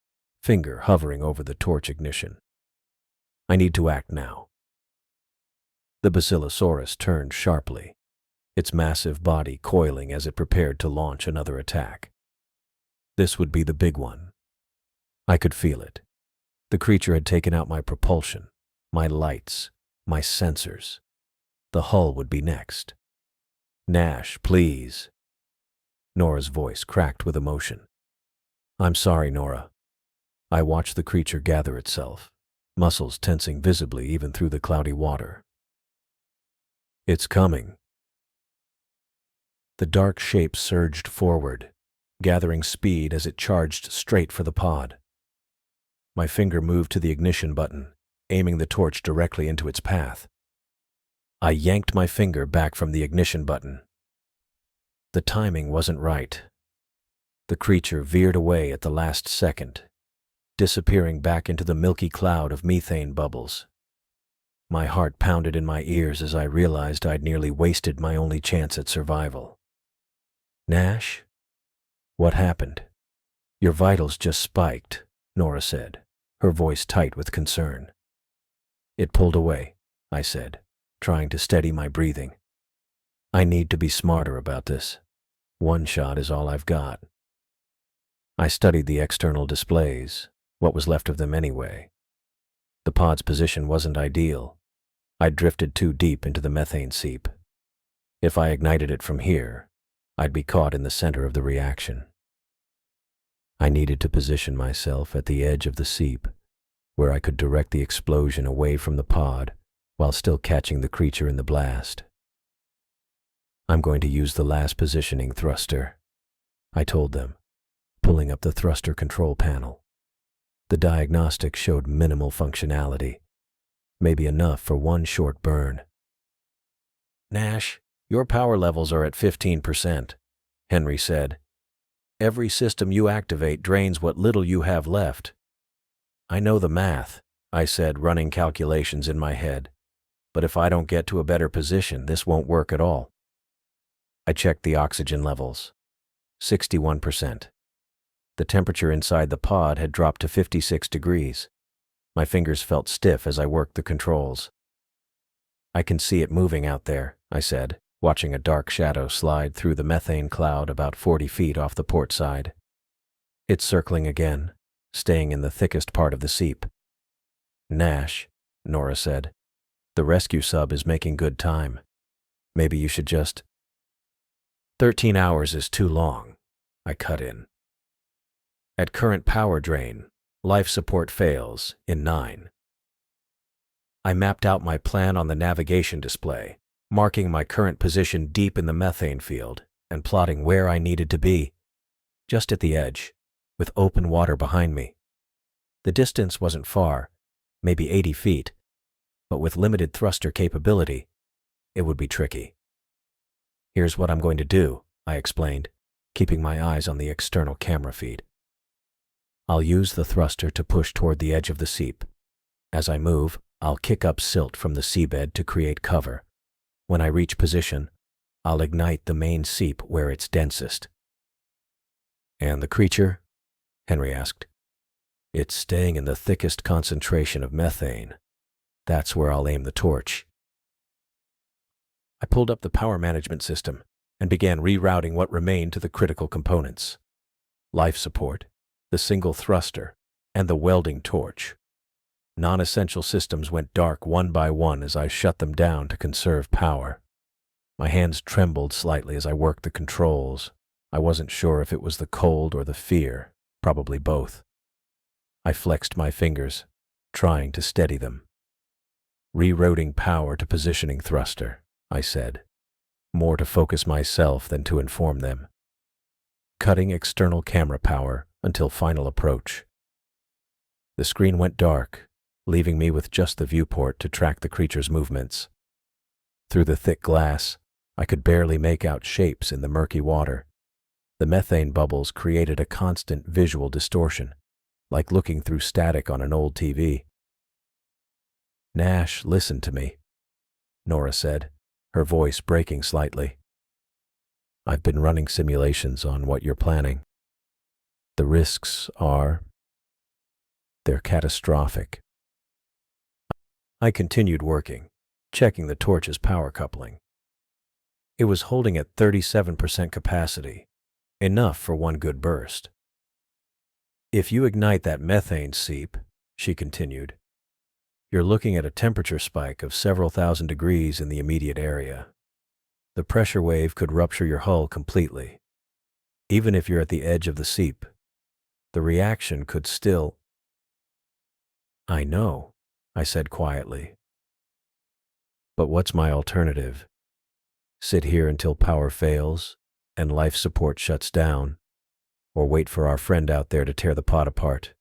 finger hovering over the torch ignition. I need to act now. The Basilosaurus turned sharply, its massive body coiling as it prepared to launch another attack. This would be the big one. I could feel it. The creature had taken out my propulsion, my lights, my sensors. The hull would be next. Nash, please. Nora's voice cracked with emotion. I'm sorry, Nora. I watched the creature gather itself, muscles tensing visibly even through the cloudy water. It's coming. The dark shape surged forward, gathering speed as it charged straight for the pod. My finger moved to the ignition button, aiming the torch directly into its path. I yanked my finger back from the ignition button. The timing wasn't right. The creature veered away at the last second, disappearing back into the milky cloud of methane bubbles. My heart pounded in my ears as I realized I'd nearly wasted my only chance at survival. Nash? What happened? Your vitals just spiked, Nora said, her voice tight with concern. It pulled away, I said, trying to steady my breathing. I need to be smarter about this. One shot is all I've got. I studied the external displays, what was left of them anyway. The pod's position wasn't ideal. I'd drifted too deep into the methane seep. If I ignited it from here, I'd be caught in the center of the reaction. I needed to position myself at the edge of the seep, where I could direct the explosion away from the pod while still catching the creature in the blast. I'm going to use the last positioning thruster, I told them, pulling up the thruster control panel. The diagnostic showed minimal functionality, maybe enough for one short burn. Nash, your power levels are at 15%, Henry said. Every system you activate drains what little you have left. I know the math, I said, running calculations in my head. But if I don't get to a better position, this won't work at all. I checked the oxygen levels. 61%. The temperature inside the pod had dropped to 56 degrees. My fingers felt stiff as I worked the controls. I can see it moving out there, I said, watching a dark shadow slide through the methane cloud about 40 feet off the port side. It's circling again, staying in the thickest part of the seep. Nash, Nora said, the rescue sub is making good time. Maybe you should just... 13 hours is too long, I cut in. At current power drain, life support fails in 9. I mapped out my plan on the navigation display, marking my current position deep in the methane field and plotting where I needed to be, just at the edge, with open water behind me. The distance wasn't far, maybe 80 feet, but with limited thruster capability, it would be tricky. Here's what I'm going to do, I explained, keeping my eyes on the external camera feed. I'll use the thruster to push toward the edge of the seep. As I move, I'll kick up silt from the seabed to create cover. When I reach position, I'll ignite the main seep where it's densest. And the creature? Henry asked. It's staying in the thickest concentration of methane. That's where I'll aim the torch. I pulled up the power management system and began rerouting what remained to the critical components. Life support, the single thruster, and the welding torch. Non-essential systems went dark one by one as I shut them down to conserve power. My hands trembled slightly as I worked the controls. I wasn't sure if it was the cold or the fear, probably both. I flexed my fingers, trying to steady them. Rerouting power to positioning thruster, I said, more to focus myself than to inform them. Cutting external camera power until final approach. The screen went dark, leaving me with just the viewport to track the creature's movements. Through the thick glass, I could barely make out shapes in the murky water. The methane bubbles created a constant visual distortion, like looking through static on an old TV. "Nash, listen to me," Nora said, her voice breaking slightly. "I've been running simulations on what you're planning. The risks they're catastrophic." I continued working, checking the torch's power coupling. It was holding at 37% capacity, enough for one good burst. "If you ignite that methane seep," she continued, "you're looking at a temperature spike of several thousand degrees in the immediate area. The pressure wave could rupture your hull completely. Even if you're at the edge of the seep, the reaction could still—" "I know," I said quietly. "But what's my alternative? Sit here until power fails and life support shuts down, or wait for our friend out there to tear the pod apart?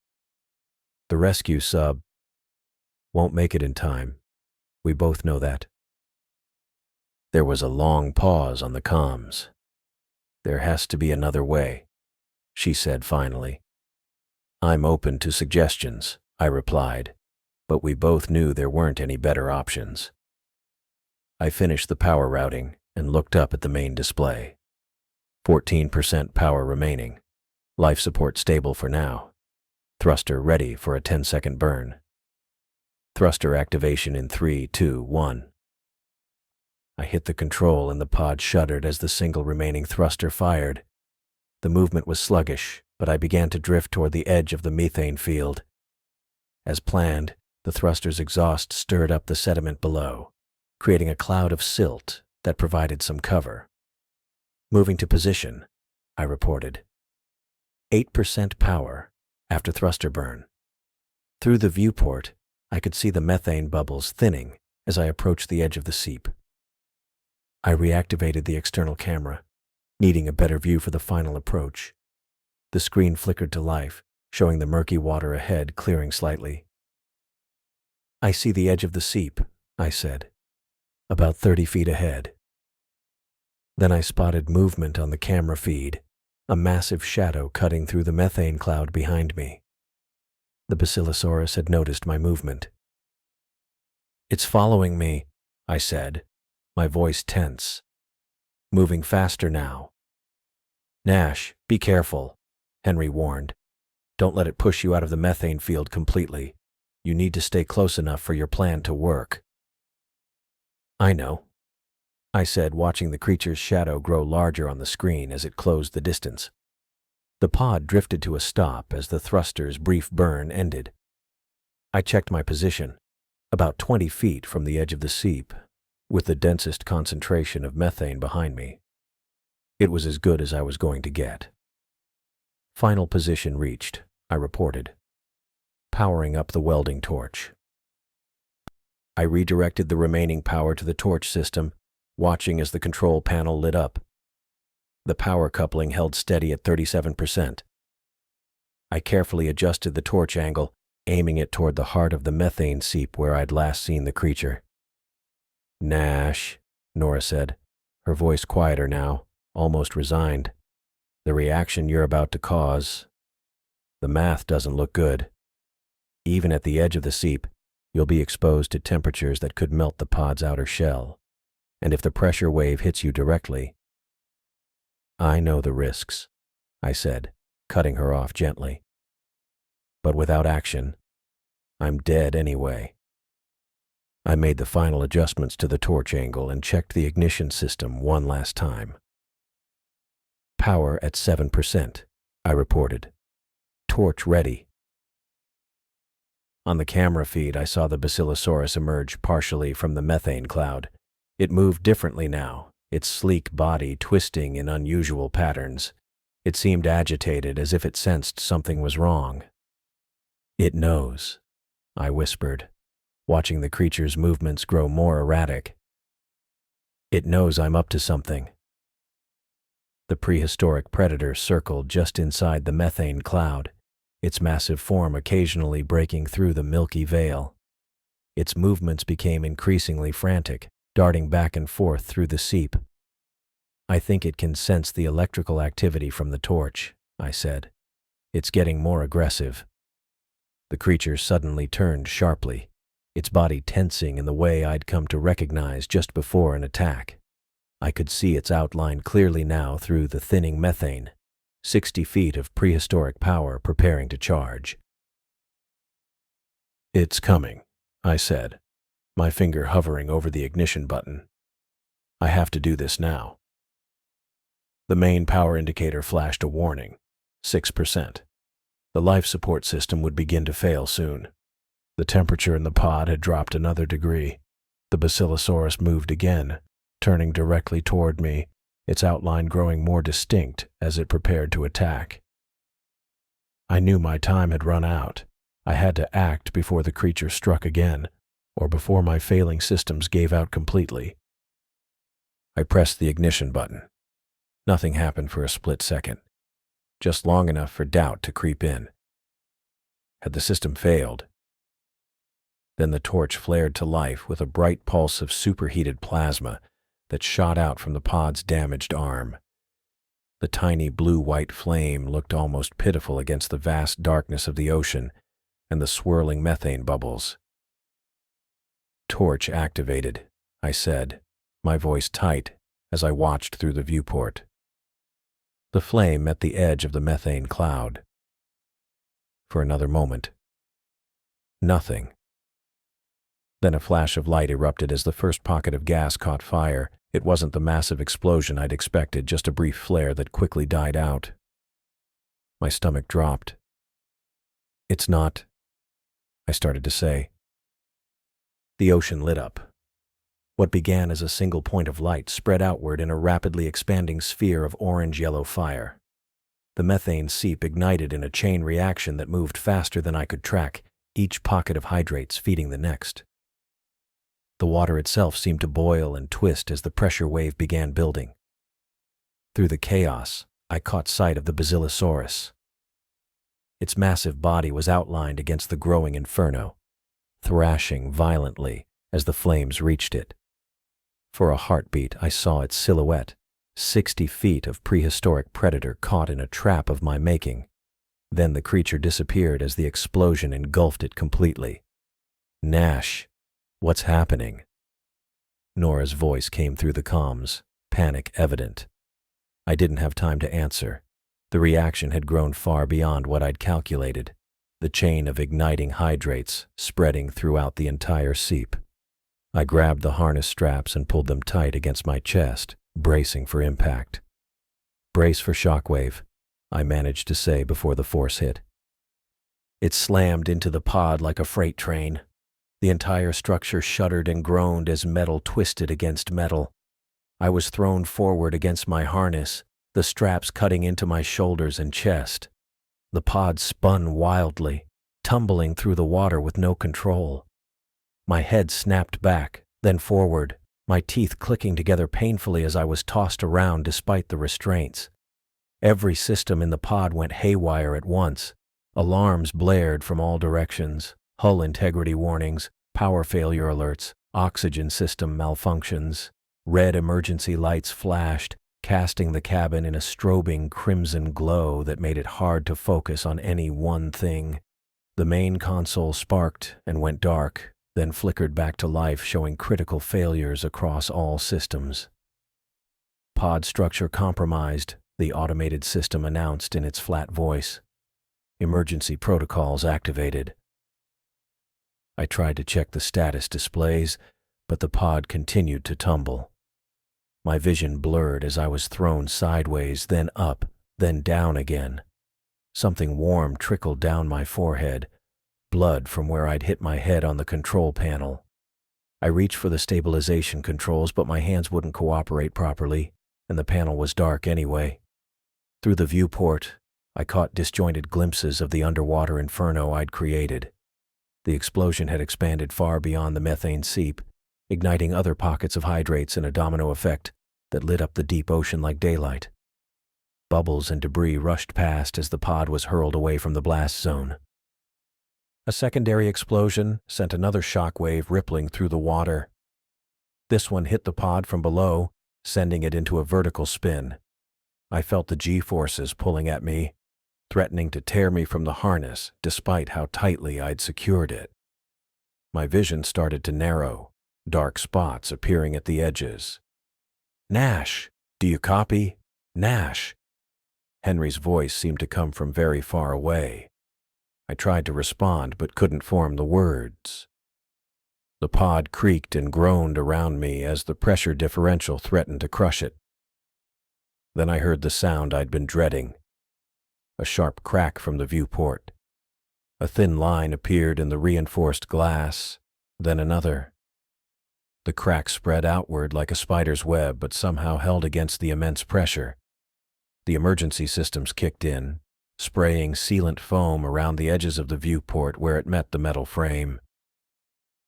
The rescue sub won't make it in time. We both know that." There was a long pause on the comms. "There has to be another way," she said finally. "I'm open to suggestions," I replied, but we both knew there weren't any better options. I finished the power routing and looked up at the main display. 14% power remaining. Life support stable for now. Thruster ready for a 10-second burn. Thruster activation in 3, 2, 1. I hit the control and the pod shuddered as the single remaining thruster fired. The movement was sluggish, but I began to drift toward the edge of the methane field. As planned, the thruster's exhaust stirred up the sediment below, creating a cloud of silt that provided some cover. "Moving to position," I reported. 8% power after thruster burn. Through the viewport, I could see the methane bubbles thinning as I approached the edge of the seep. I reactivated the external camera, needing a better view for the final approach. The screen flickered to life, showing the murky water ahead clearing slightly. "I see the edge of the seep," I said, "about 30 feet ahead." Then I spotted movement on the camera feed, a massive shadow cutting through the methane cloud behind me. The Basilosaurus had noticed my movement. "It's following me," I said, my voice tense. "Moving faster now." "Nash, be careful," Henry warned. "Don't let it push you out of the methane field completely. You need to stay close enough for your plan to work." "I know," I said, watching the creature's shadow grow larger on the screen as it closed the distance. The pod drifted to a stop as the thruster's brief burn ended. I checked my position, about 20 feet from the edge of the seep, with the densest concentration of methane behind me. It was as good as I was going to get. "Final position reached," I reported, powering up the welding torch. I redirected the remaining power to the torch system, watching as the control panel lit up. The power coupling held steady at 37%. I carefully adjusted the torch angle, aiming it toward the heart of the methane seep where I'd last seen the creature. "Nash," Nora said, her voice quieter now, almost resigned. "The reaction you're about to cause, the math doesn't look good. Even at the edge of the seep, you'll be exposed to temperatures that could melt the pod's outer shell. And if the pressure wave hits you directly—" "I know the risks," I said, cutting her off gently. "But without action, I'm dead anyway." I made the final adjustments to the torch angle and checked the ignition system one last time. "Power at 7%, I reported. "Torch ready." On the camera feed, I saw the Basilosaurus emerge partially from the methane cloud. It moved differently now, its sleek body twisting in unusual patterns. It seemed agitated, as if it sensed something was wrong. "It knows," I whispered, watching the creature's movements grow more erratic. It knows I'm up to something. The prehistoric predator circled just inside the methane cloud, its massive form occasionally breaking through the milky veil. Its movements became increasingly frantic, darting back and forth through the seep. I think it can sense the electrical activity from the torch, I said. It's getting more aggressive. The creature suddenly turned sharply, its body tensing in the way I'd come to recognize just before an attack. I could see its outline clearly now through the thinning methane, 60 feet of prehistoric power preparing to charge. It's coming, I said, my finger hovering over the ignition button. I have to do this now. The main power indicator flashed a warning, 6%. The life support system would begin to fail soon. The temperature in the pod had dropped another degree. The Basilosaurus moved again, turning directly toward me, its outline growing more distinct as it prepared to attack. I knew my time had run out. I had to act before the creature struck again, or before my failing systems gave out completely. I pressed the ignition button. Nothing happened for a split second, just long enough for doubt to creep in. Had the system failed? Then the torch flared to life with a bright pulse of superheated plasma that shot out from the pod's damaged arm. The tiny blue-white flame looked almost pitiful against the vast darkness of the ocean and the swirling methane bubbles. Torch activated, I said, my voice tight as I watched through the viewport. The flame met the edge of the methane cloud. For another moment, nothing. Then a flash of light erupted as the first pocket of gas caught fire. It wasn't the massive explosion I'd expected, just a brief flare that quickly died out. My stomach dropped. It's not, I started to say. The ocean lit up. What began as a single point of light spread outward in a rapidly expanding sphere of orange-yellow fire. The methane seep ignited in a chain reaction that moved faster than I could track, each pocket of hydrates feeding the next. The water itself seemed to boil and twist as the pressure wave began building. Through the chaos, I caught sight of the Basilosaurus. Its massive body was outlined against the growing inferno, thrashing violently as the flames reached it. For a heartbeat, I saw its silhouette, 60 feet of prehistoric predator caught in a trap of my making. Then the creature disappeared as the explosion engulfed it completely. Nash, what's happening? Nora's voice came through the comms, panic evident. I didn't have time to answer. The reaction had grown far beyond what I'd calculated, the chain of igniting hydrates spreading throughout the entire seep. I grabbed the harness straps and pulled them tight against my chest, bracing for impact. Brace for shockwave, I managed to say before the force hit. It slammed into the pod like a freight train. The entire structure shuddered and groaned as metal twisted against metal. I was thrown forward against my harness, the straps cutting into my shoulders and chest. The pod spun wildly, tumbling through the water with no control. My head snapped back, then forward, my teeth clicking together painfully as I was tossed around despite the restraints. Every system in the pod went haywire at once. Alarms blared from all directions, hull integrity warnings, power failure alerts, oxygen system malfunctions. Red emergency lights flashed, casting the cabin in a strobing crimson glow that made it hard to focus on any one thing. The main console sparked and went dark, then flickered back to life, showing critical failures across all systems. Pod structure compromised, the automated system announced in its flat voice. Emergency protocols activated. I tried to check the status displays, but the pod continued to tumble. My vision blurred as I was thrown sideways, then up, then down again. Something warm trickled down my forehead, blood from where I'd hit my head on the control panel. I reached for the stabilization controls, but my hands wouldn't cooperate properly, and the panel was dark anyway. Through the viewport, I caught disjointed glimpses of the underwater inferno I'd created. The explosion had expanded far beyond the methane seep, igniting other pockets of hydrates in a domino effect that lit up the deep ocean like daylight. Bubbles and debris rushed past as the pod was hurled away from the blast zone. A secondary explosion sent another shock wave rippling through the water. This one hit the pod from below, sending it into a vertical spin. I felt the G-forces pulling at me, threatening to tear me from the harness despite how tightly I'd secured it. My vision started to narrow, dark spots appearing at the edges. "Nash, do you copy? Nash." Henry's voice seemed to come from very far away. I tried to respond but couldn't form the words. The pod creaked and groaned around me as the pressure differential threatened to crush it. Then I heard the sound I'd been dreading. A sharp crack from the viewport. A thin line appeared in the reinforced glass, then another. The crack spread outward like a spider's web, but somehow held against the immense pressure. The emergency systems kicked in, spraying sealant foam around the edges of the viewport where it met the metal frame.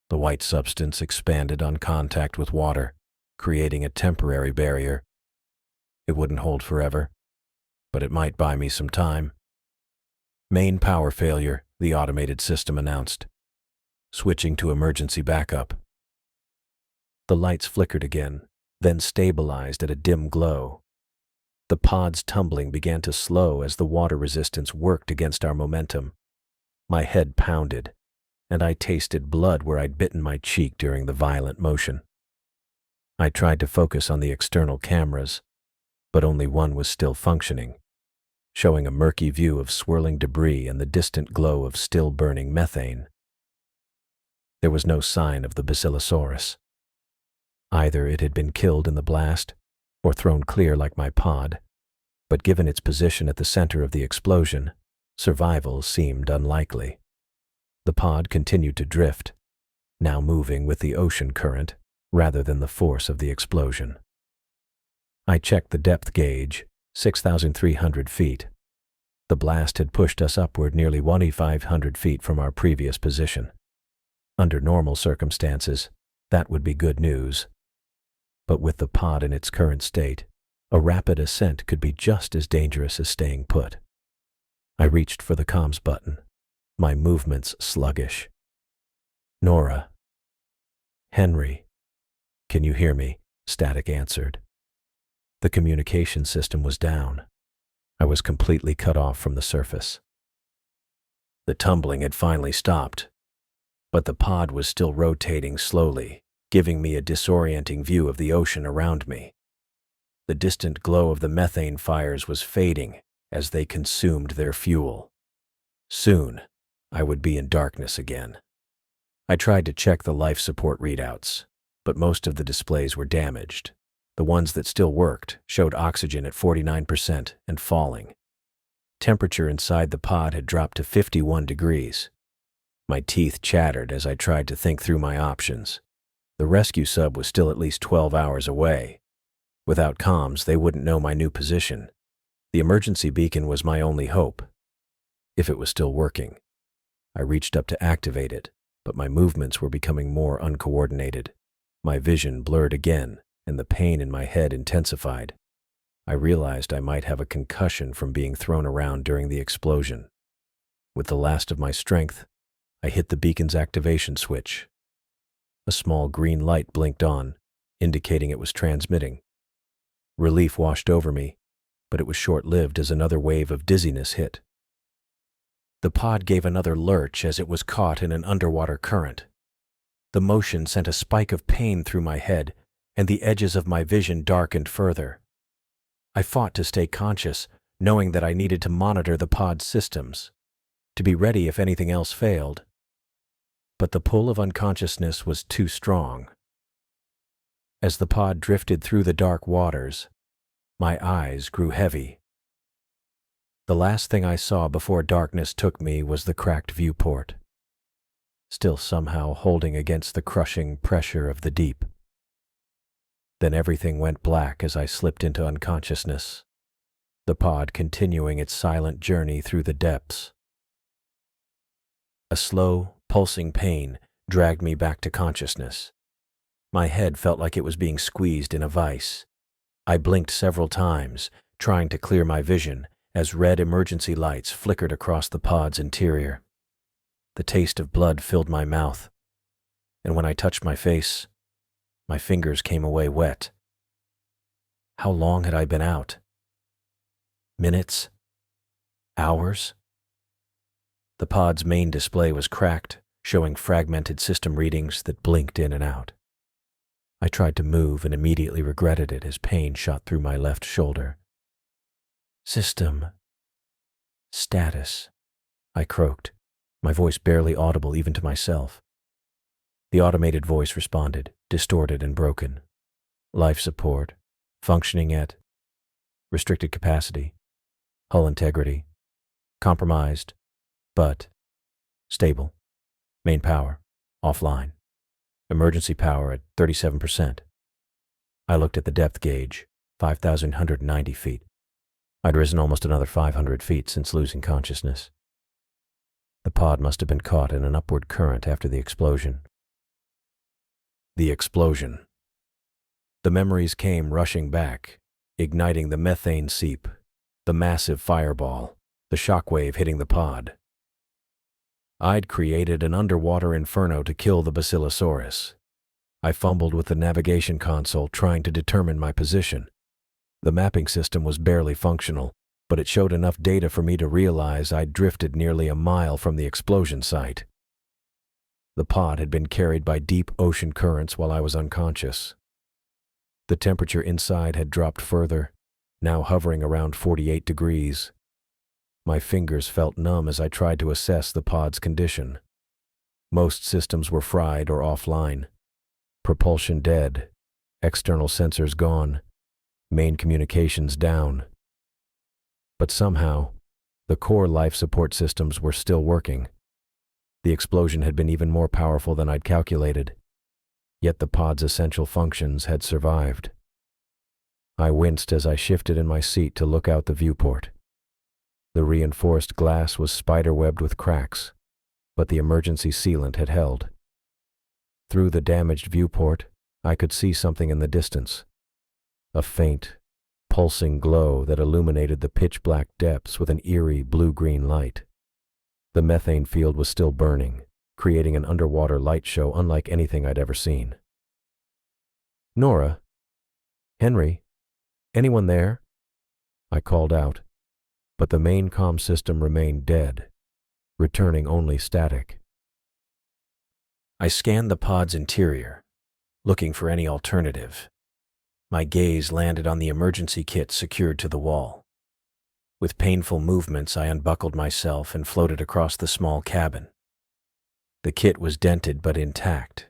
The white substance expanded on contact with water, creating a temporary barrier. It wouldn't hold forever, but it might buy me some time. "Main power failure," the automated system announced. "Switching to emergency backup." The lights flickered again, then stabilized at a dim glow. The pod's tumbling began to slow as the water resistance worked against our momentum. My head pounded, and I tasted blood where I'd bitten my cheek during the violent motion. I tried to focus on the external cameras, but only one was still functioning, showing a murky view of swirling debris and the distant glow of still-burning methane. There was no sign of the Basilosaurus. Either it had been killed in the blast, or thrown clear like my pod, but given its position at the center of the explosion, survival seemed unlikely. The pod continued to drift, now moving with the ocean current rather than the force of the explosion. I checked the depth gauge, 6,300 feet. The blast had pushed us upward nearly 2,500 feet from our previous position. Under normal circumstances, that would be good news. But with the pod in its current state, a rapid ascent could be just as dangerous as staying put. I reached for the comms button, my movements sluggish. "Nora." "Henry." "Can you hear me?" Static answered. The communication system was down. I was completely cut off from the surface. The tumbling had finally stopped, but the pod was still rotating slowly, giving me a disorienting view of the ocean around me. The distant glow of the methane fires was fading as they consumed their fuel. Soon, I would be in darkness again. I tried to check the life support readouts, but most of the displays were damaged. The ones that still worked showed oxygen at 49% and falling. Temperature inside the pod had dropped to 51 degrees. My teeth chattered as I tried to think through my options. The rescue sub was still at least 12 hours away. Without comms, they wouldn't know my new position. The emergency beacon was my only hope. If it was still working. I reached up to activate it, but my movements were becoming more uncoordinated. My vision blurred again, and the pain in my head intensified. I realized I might have a concussion from being thrown around during the explosion. With the last of my strength, I hit the beacon's activation switch. A small green light blinked on, indicating it was transmitting. Relief washed over me, but it was short-lived as another wave of dizziness hit. The pod gave another lurch as it was caught in an underwater current. The motion sent a spike of pain through my head, and the edges of my vision darkened further. I fought to stay conscious, knowing that I needed to monitor the pod's systems, to be ready if anything else failed. But the pull of unconsciousness was too strong. As the pod drifted through the dark waters, my eyes grew heavy. The last thing I saw before darkness took me was the cracked viewport, still somehow holding against the crushing pressure of the deep. Then everything went black as I slipped into unconsciousness, the pod continuing its silent journey through the depths. A slow, pulsing pain dragged me back to consciousness. My head felt like it was being squeezed in a vice. I blinked several times, trying to clear my vision, as red emergency lights flickered across the pod's interior. The taste of blood filled my mouth, and when I touched my face, my fingers came away wet. How long had I been out? Minutes? Hours? The pod's main display was cracked, showing fragmented system readings that blinked in and out. I tried to move and immediately regretted it as pain shot through my left shoulder. System. Status. I croaked, my voice barely audible even to myself. The automated voice responded, distorted and broken. Life support. Functioning at restricted capacity. Hull integrity. Compromised, but stable. Main power. Offline. Emergency power at 37%. I looked at the depth gauge, 5,190 feet. I'd risen almost another 500 feet since losing consciousness. The pod must have been caught in an upward current after the explosion. The explosion. The memories came rushing back, igniting the methane seep, the massive fireball, the shockwave hitting the pod. I'd created an underwater inferno to kill the Basilosaurus. I fumbled with the navigation console trying to determine my position. The mapping system was barely functional, but it showed enough data for me to realize I'd drifted nearly a mile from the explosion site. The pod had been carried by deep ocean currents while I was unconscious. The temperature inside had dropped further, now hovering around 48 degrees. My fingers felt numb as I tried to assess the pod's condition. Most systems were fried or offline. Propulsion dead, external sensors gone, main communications down. But somehow, the core life support systems were still working. The explosion had been even more powerful than I'd calculated, yet the pod's essential functions had survived. I winced as I shifted in my seat to look out the viewport. The reinforced glass was spiderwebbed with cracks, but the emergency sealant had held. Through the damaged viewport, I could see something in the distance. A faint, pulsing glow that illuminated the pitch-black depths with an eerie blue-green light. The methane field was still burning, creating an underwater light show unlike anything I'd ever seen. Nora? Henry? Anyone there? I called out, but the main comm system remained dead, returning only static. I scanned the pod's interior, looking for any alternative. My gaze landed on the emergency kit secured to the wall. With painful movements, I unbuckled myself and floated across the small cabin. The kit was dented but intact.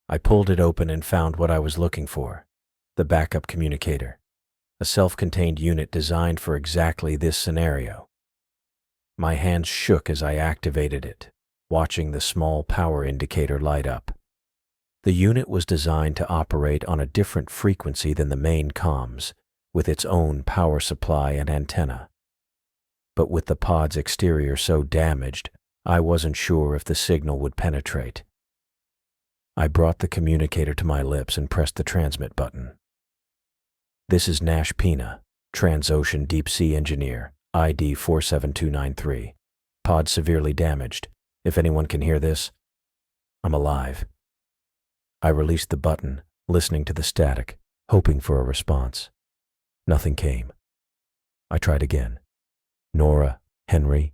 I pulled it open and found what I was looking for, the backup communicator, a self-contained unit designed for exactly this scenario. My hands shook as I activated it, watching the small power indicator light up. The unit was designed to operate on a different frequency than the main comms, with its own power supply and antenna. But with the pod's exterior so damaged, I wasn't sure if the signal would penetrate. I brought the communicator to my lips and pressed the transmit button. This is Nash Pina, Transocean Deep Sea Engineer, ID 47293. Pod severely damaged. If anyone can hear this, I'm alive. I released the button, listening to the static, hoping for a response. Nothing came. I tried again. Nora, Henry,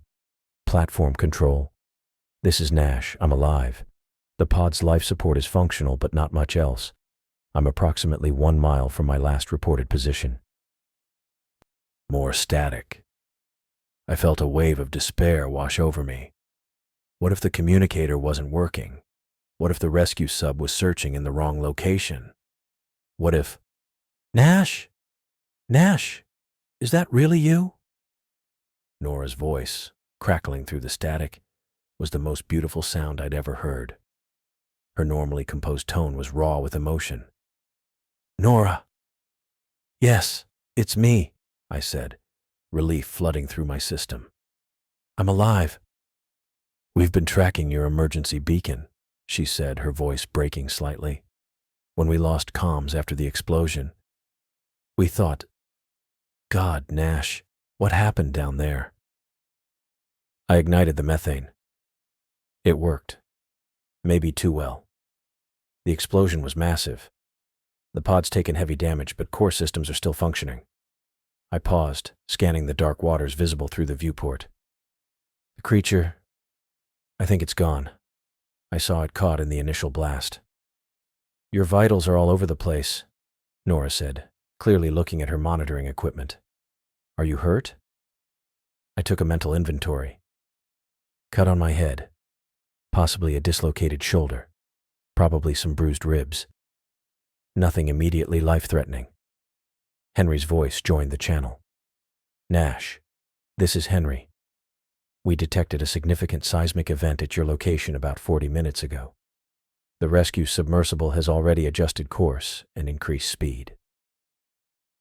platform control. This is Nash, I'm alive. The pod's life support is functional, but not much else. I'm approximately 1 mile from my last reported position. More static. I felt a wave of despair wash over me. What if the communicator wasn't working? What if the rescue sub was searching in the wrong location? What if... Nash? Nash, is that really you? Nora's voice, crackling through the static, was the most beautiful sound I'd ever heard. Her normally composed tone was raw with emotion. Nora. Yes, it's me, I said, relief flooding through my system. I'm alive. We've been tracking your emergency beacon, she said, her voice breaking slightly. when we lost comms after the explosion. We thought, God, Nash, what happened down there? I ignited the methane. It worked. Maybe too well. The explosion was massive. The pod's taken heavy damage, but core systems are still functioning. I paused, scanning the dark waters visible through the viewport. The creature, I think it's gone. I saw it caught in the initial blast. Your vitals are all over the place, Nora said, clearly looking at her monitoring equipment. Are you hurt? I took a mental inventory. Cut on my head. Possibly a dislocated shoulder. Probably some bruised ribs. Nothing immediately life-threatening. Henry's voice joined the channel. Nash, this is Henry. We detected a significant seismic event at your location about 40 minutes ago. The rescue submersible has already adjusted course and increased speed.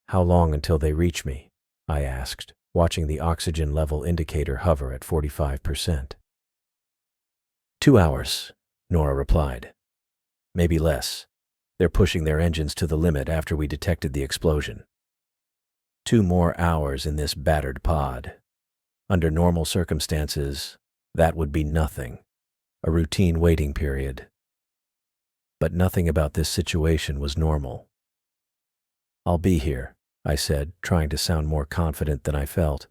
How long until they reach me? I asked, watching the oxygen level indicator hover at 45%. 2 hours, Nora replied. Maybe less. They're pushing their engines to the limit after we detected the explosion. 2 more hours in this battered pod. Under normal circumstances, that would be nothing. A routine waiting period. But nothing about this situation was normal. I'll be here, I said, trying to sound more confident than I felt.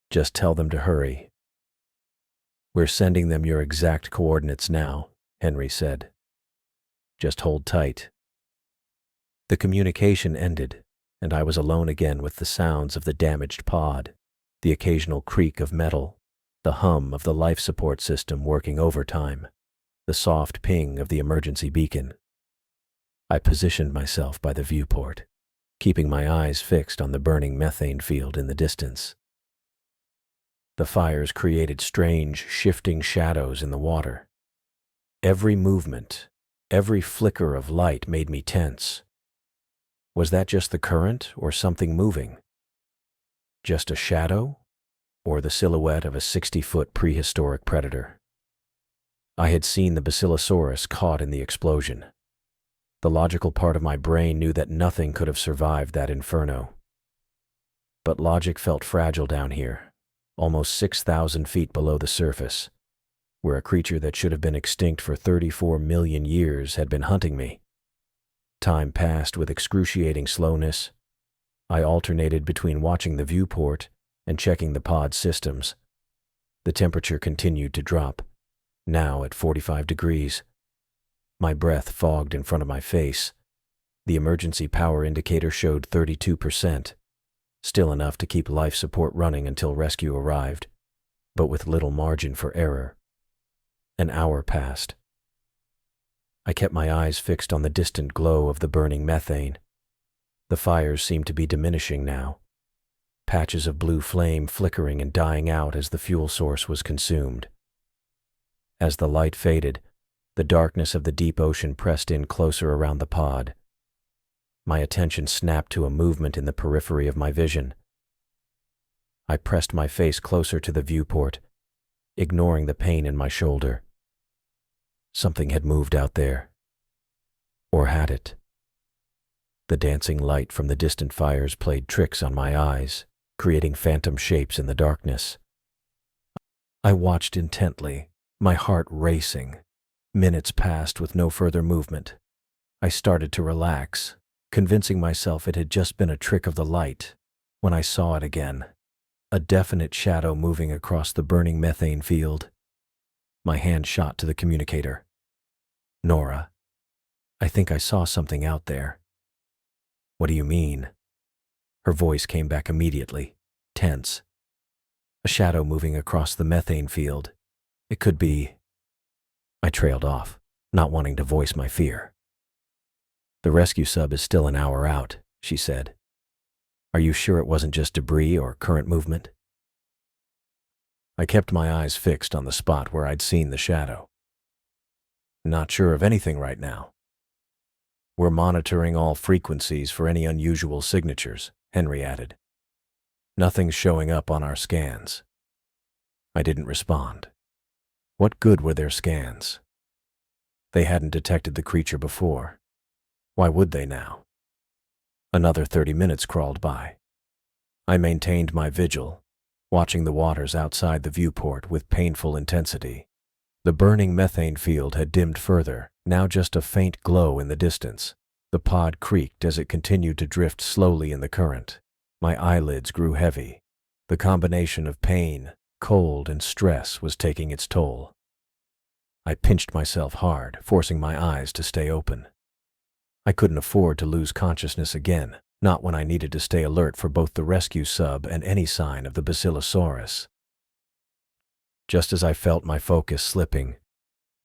Just tell them to hurry. We're sending them your exact coordinates now, Henry said. Just hold tight. The communication ended, and I was alone again with the sounds of the damaged pod, the occasional creak of metal, the hum of the life support system working overtime, the soft ping of the emergency beacon. I positioned myself by the viewport, keeping my eyes fixed on the burning methane field in the distance. The fires created strange, shifting shadows in the water. Every movement, every flicker of light made me tense. Was that just the current or something moving? Just a shadow? Or the silhouette of a 60-foot prehistoric predator? I had seen the Basilosaurus caught in the explosion. The logical part of my brain knew that nothing could have survived that inferno. But logic felt fragile down here, almost 6,000 feet below the surface, where a creature that should have been extinct for 34 million years had been hunting me. Time passed with excruciating slowness. I alternated between watching the viewport and checking the pod systems. The temperature continued to drop, now at 45 degrees. My breath fogged in front of my face. The emergency power indicator showed 32%, still enough to keep life support running until rescue arrived, but with little margin for error. An hour passed. I kept my eyes fixed on the distant glow of the burning methane. The fires seemed to be diminishing now, patches of blue flame flickering and dying out as the fuel source was consumed. As the light faded, the darkness of the deep ocean pressed in closer around the pod. My attention snapped to a movement in the periphery of my vision. I pressed my face closer to the viewport, ignoring the pain in my shoulder. Something had moved out there. Or had it? The dancing light from the distant fires played tricks on my eyes, creating phantom shapes in the darkness. I watched intently, my heart racing. Minutes passed with no further movement. I started to relax, convincing myself it had just been a trick of the light, when I saw it again, a definite shadow moving across the burning methane field. My hand shot to the communicator. Nora, I think I saw something out there. What do you mean? Her voice came back immediately, tense. A shadow moving across the methane field. It could be... I trailed off, not wanting to voice my fear. The rescue sub is still an hour out, she said. Are you sure it wasn't just debris or current movement? I kept my eyes fixed on the spot where I'd seen the shadow. Not sure of anything right now. We're monitoring all frequencies for any unusual signatures, Henry added. Nothing's showing up on our scans. I didn't respond. What good were their scans? They hadn't detected the creature before. Why would they now? Another 30 minutes crawled by. I maintained my vigil, watching the waters outside the viewport with painful intensity. The burning methane field had dimmed further, now just a faint glow in the distance. The pod creaked as it continued to drift slowly in the current. My eyelids grew heavy. The combination of pain, cold, and stress was taking its toll. I pinched myself hard, forcing my eyes to stay open. I couldn't afford to lose consciousness again, not when I needed to stay alert for both the rescue sub and any sign of the Basilosaurus. Just as I felt my focus slipping,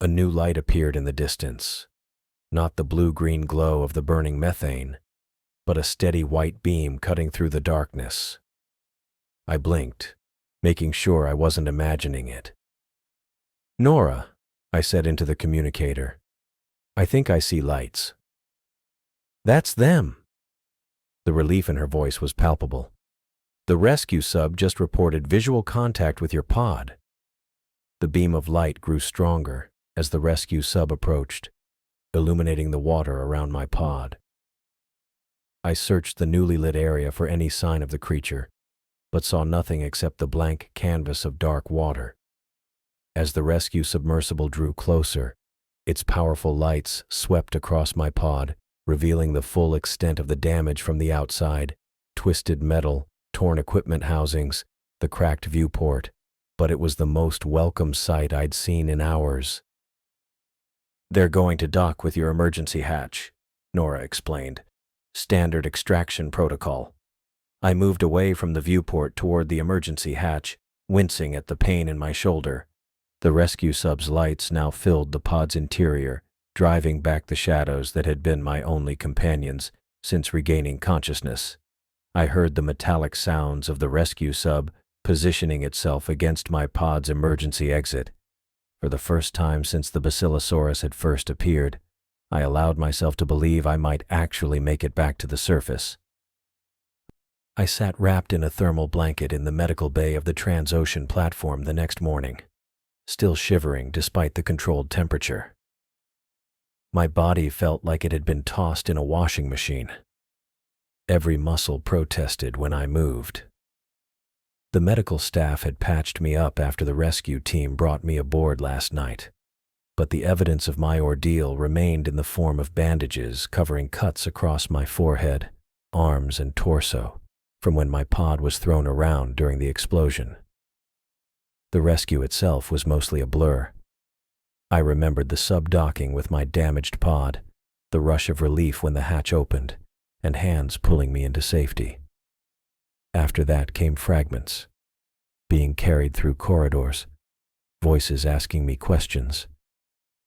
a new light appeared in the distance. Not the blue-green glow of the burning methane, but a steady white beam cutting through the darkness. I blinked, making sure I wasn't imagining it. "Nora," I said into the communicator, "I think I see lights." "That's them." The relief in her voice was palpable. "The rescue sub just reported visual contact with your pod." The beam of light grew stronger as the rescue sub approached, illuminating the water around my pod. I searched the newly lit area for any sign of the creature, but saw nothing except the blank canvas of dark water. As the rescue submersible drew closer, its powerful lights swept across my pod, revealing the full extent of the damage from the outside: twisted metal, torn equipment housings, the cracked viewport. But it was the most welcome sight I'd seen in hours. "They're going to dock with your emergency hatch," Nora explained. "Standard extraction protocol." I moved away from the viewport toward the emergency hatch, wincing at the pain in my shoulder. The rescue sub's lights now filled the pod's interior, driving back the shadows that had been my only companions since regaining consciousness. I heard the metallic sounds of the rescue sub positioning itself against my pod's emergency exit. For the first time since the Basilosaurus had first appeared, I allowed myself to believe I might actually make it back to the surface. I sat wrapped in a thermal blanket in the medical bay of the Transocean platform the next morning, still shivering despite the controlled temperature. My body felt like it had been tossed in a washing machine. Every muscle protested when I moved. The medical staff had patched me up after the rescue team brought me aboard last night, but the evidence of my ordeal remained in the form of bandages covering cuts across my forehead, arms, and torso from when my pod was thrown around during the explosion. The rescue itself was mostly a blur. I remembered the sub-docking with my damaged pod, the rush of relief when the hatch opened, and hands pulling me into safety. After that came fragments, being carried through corridors, voices asking me questions,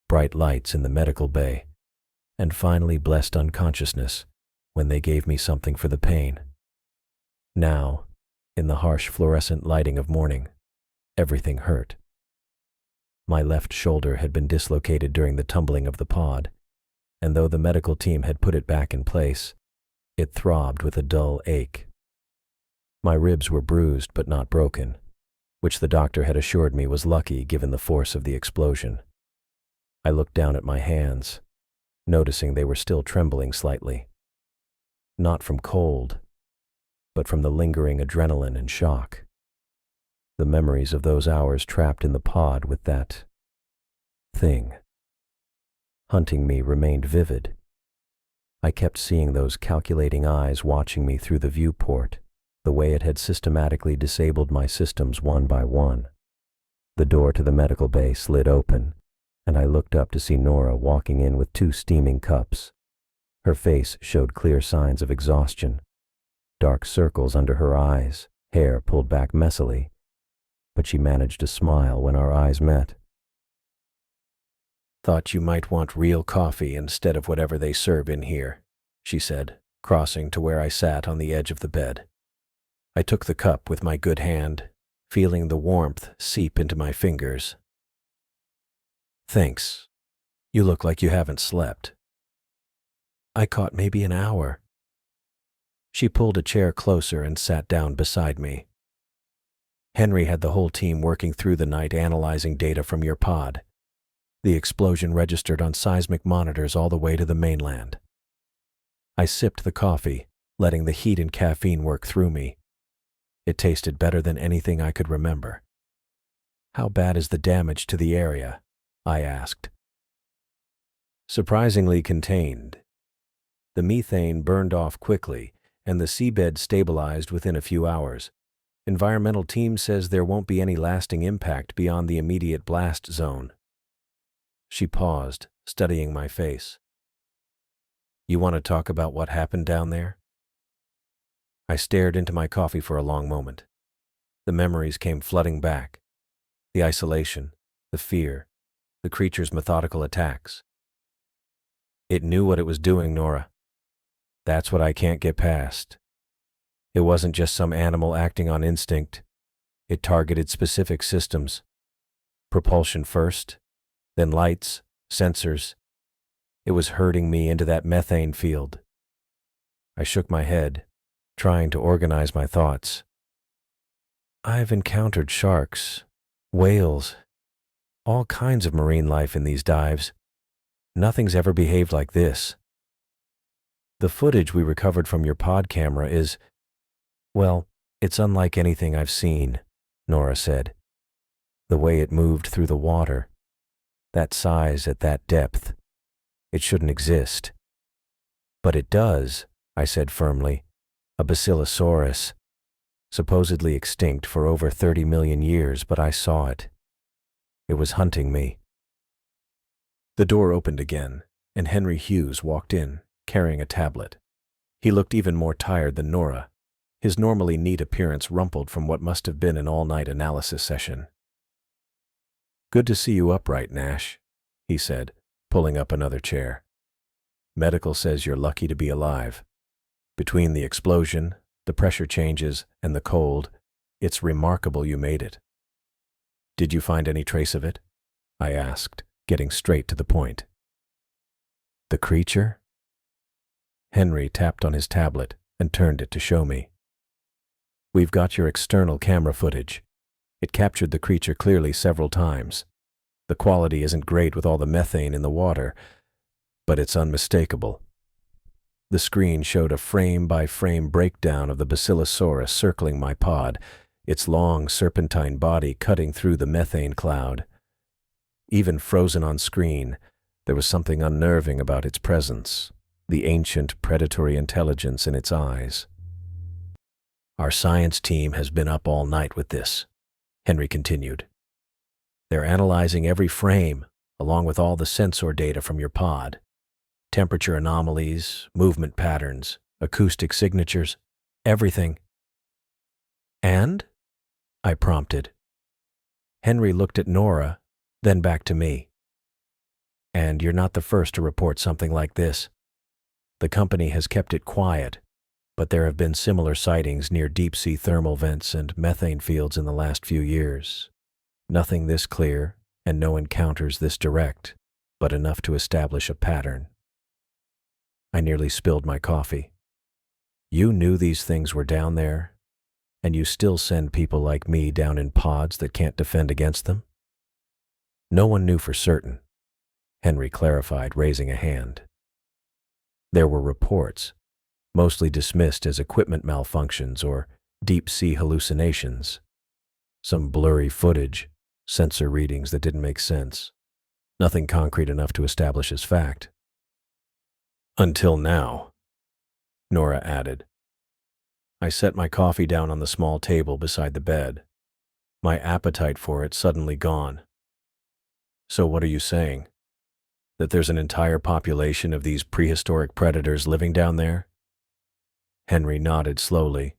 bright lights in the medical bay, and finally blessed unconsciousness when they gave me something for the pain. Now, in the harsh fluorescent lighting of morning, everything hurt. My left shoulder had been dislocated during the tumbling of the pod, and though the medical team had put it back in place, it throbbed with a dull ache. My ribs were bruised but not broken, which the doctor had assured me was lucky given the force of the explosion. I looked down at my hands, noticing they were still trembling slightly. Not from cold, but from the lingering adrenaline and shock. The memories of those hours trapped in the pod with that thing hunting me remained vivid. I kept seeing those calculating eyes watching me through the viewport, the way it had systematically disabled my systems one by one. The door to the medical bay slid open, and I looked up to see Nora walking in with 2 steaming cups. Her face showed clear signs of exhaustion, dark circles under her eyes, hair pulled back messily, but she managed to smile when our eyes met. "Thought you might want real coffee instead of whatever they serve in here," she said, crossing to where I sat on the edge of the bed. I took the cup with my good hand, feeling the warmth seep into my fingers. "Thanks. You look like you haven't slept." "I caught maybe an hour." She pulled a chair closer and sat down beside me. "Henry had the whole team working through the night analyzing data from your pod. The explosion registered on seismic monitors all the way to the mainland. I sipped the coffee, letting the heat and caffeine work through me. It tasted better than anything I could remember. "How bad is the damage to the area?" I asked. "Surprisingly contained. The methane burned off quickly, and the seabed stabilized within a few hours. Environmental team says there won't be any lasting impact beyond the immediate blast zone." She paused, studying my face. "You want to talk about what happened down there?" I stared into my coffee for a long moment. The memories came flooding back. The isolation, the fear, the creature's methodical attacks. "It knew what it was doing, Nora. That's what I can't get past. It wasn't just some animal acting on instinct. It targeted specific systems. Propulsion first, then lights, sensors. It was herding me into that methane field." I shook my head, trying to organize my thoughts. "I've encountered sharks, whales, all kinds of marine life in these dives. Nothing's ever behaved like this. The footage we recovered from your pod camera is, well, it's unlike anything I've seen," Nora said. "The way it moved through the water, that size at that depth, it shouldn't exist." "But it does," I said firmly. "A basilosaurus, supposedly extinct for over 30 million years, but I saw it. It was hunting me." The door opened again, and Henry Hughes walked in, carrying a tablet. He looked even more tired than Nora, his normally neat appearance rumpled from what must have been an all-night analysis session. "Good to see you upright, Nash," he said, pulling up another chair. "Medical says you're lucky to be alive. Between the explosion, the pressure changes, and the cold, it's remarkable you made it." "Did you find any trace of it?" I asked, getting straight to the point. "The creature?" Henry tapped on his tablet and turned it to show me. "We've got your external camera footage. It captured the creature clearly several times. The quality isn't great with all the methane in the water, but it's unmistakable." The screen showed a frame-by-frame breakdown of the basilosaurus circling my pod, its long serpentine body cutting through the methane cloud. Even frozen on screen, there was something unnerving about its presence, the ancient predatory intelligence in its eyes. "Our science team has been up all night with this," Henry continued. "They're analyzing every frame, along with all the sensor data from your pod. Temperature anomalies, movement patterns, acoustic signatures, everything." "And?" I prompted. Henry looked at Nora, then back to me. "And you're not the first to report something like this. The company has kept it quiet, but there have been similar sightings near deep-sea thermal vents and methane fields in the last few years. Nothing this clear, and no encounters this direct, but enough to establish a pattern." I nearly spilled my coffee. "You knew these things were down there, and you still send people like me down in pods that can't defend against them?" "No one knew for certain," Henry clarified, raising a hand. "There were reports, mostly dismissed as equipment malfunctions or deep-sea hallucinations. Some blurry footage, sensor readings that didn't make sense. Nothing concrete enough to establish as fact. Until now," Nora added. I set my coffee down on the small table beside the bed, my appetite for it suddenly gone. "So what are you saying? That there's an entire population of these prehistoric predators living down there?" Henry nodded slowly.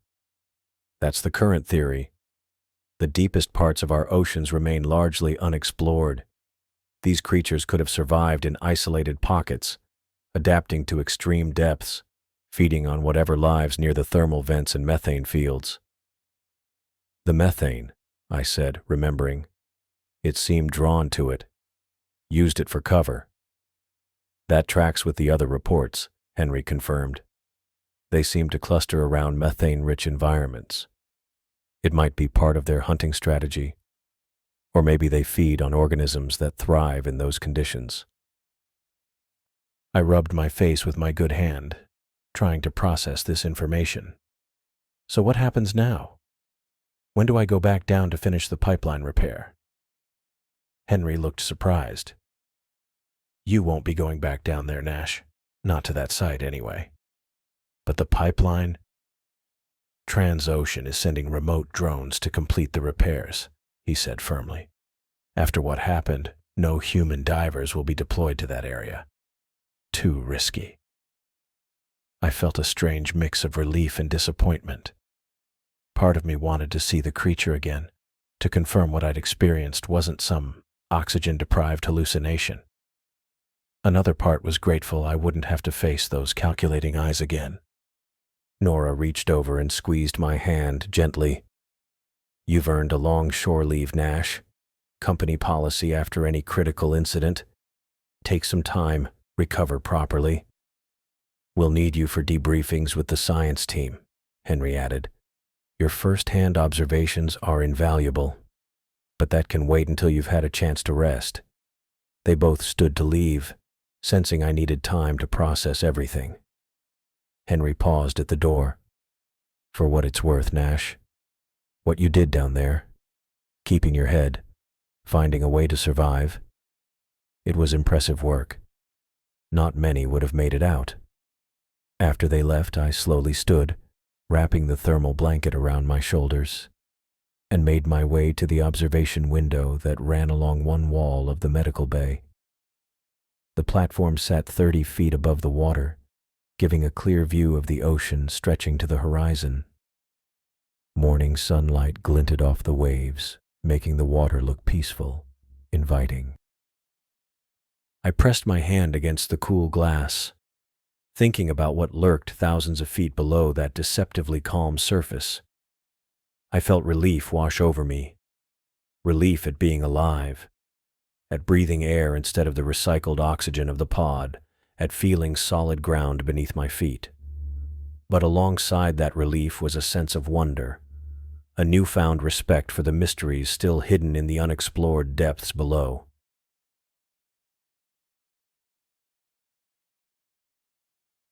"That's the current theory. The deepest parts of our oceans remain largely unexplored. These creatures could have survived in isolated pockets, adapting to extreme depths, feeding on whatever lives near the thermal vents and methane fields." "The methane," I said, remembering. "It seemed drawn to it, used it for cover." "That tracks with the other reports," Henry confirmed. "They seem to cluster around methane-rich environments. It might be part of their hunting strategy, or maybe they feed on organisms that thrive in those conditions." I rubbed my face with my good hand. trying to process this information. So what happens now? When do I go back down to finish the pipeline repair? Henry looked surprised. You won't be going back down there, Nash. Not to that site, anyway. But the pipeline? Transocean is sending remote drones to complete the repairs, he said firmly. After what happened, no human divers will be deployed to that area. Too risky. I felt a strange mix of relief and disappointment. Part of me wanted to see the creature again, to confirm what I'd experienced wasn't some oxygen-deprived hallucination. Another part was grateful I wouldn't have to face those calculating eyes again. Nora reached over and squeezed my hand gently. You've earned a long shore leave, Nash. Company policy after any critical incident. Take some time, recover properly. We'll need you for debriefings with the science team, Henry added. Your first-hand observations are invaluable, but that can wait until you've had a chance to rest. They both stood to leave, sensing I needed time to process everything. Henry paused at the door. For what it's worth, Nash, what you did down there, keeping your head, finding a way to survive, it was impressive work. Not many would have made it out. After they left, I slowly stood, wrapping the thermal blanket around my shoulders, and made my way to the observation window that ran along one wall of the medical bay. The platform sat 30 feet above the water, giving a clear view of the ocean stretching to the horizon. Morning sunlight glinted off the waves, making the water look peaceful, inviting. I pressed my hand against the cool glass, thinking about what lurked thousands of feet below that deceptively calm surface. I felt relief wash over me, relief at being alive, at breathing air instead of the recycled oxygen of the pod, at feeling solid ground beneath my feet. But alongside that relief was a sense of wonder, a newfound respect for the mysteries still hidden in the unexplored depths below.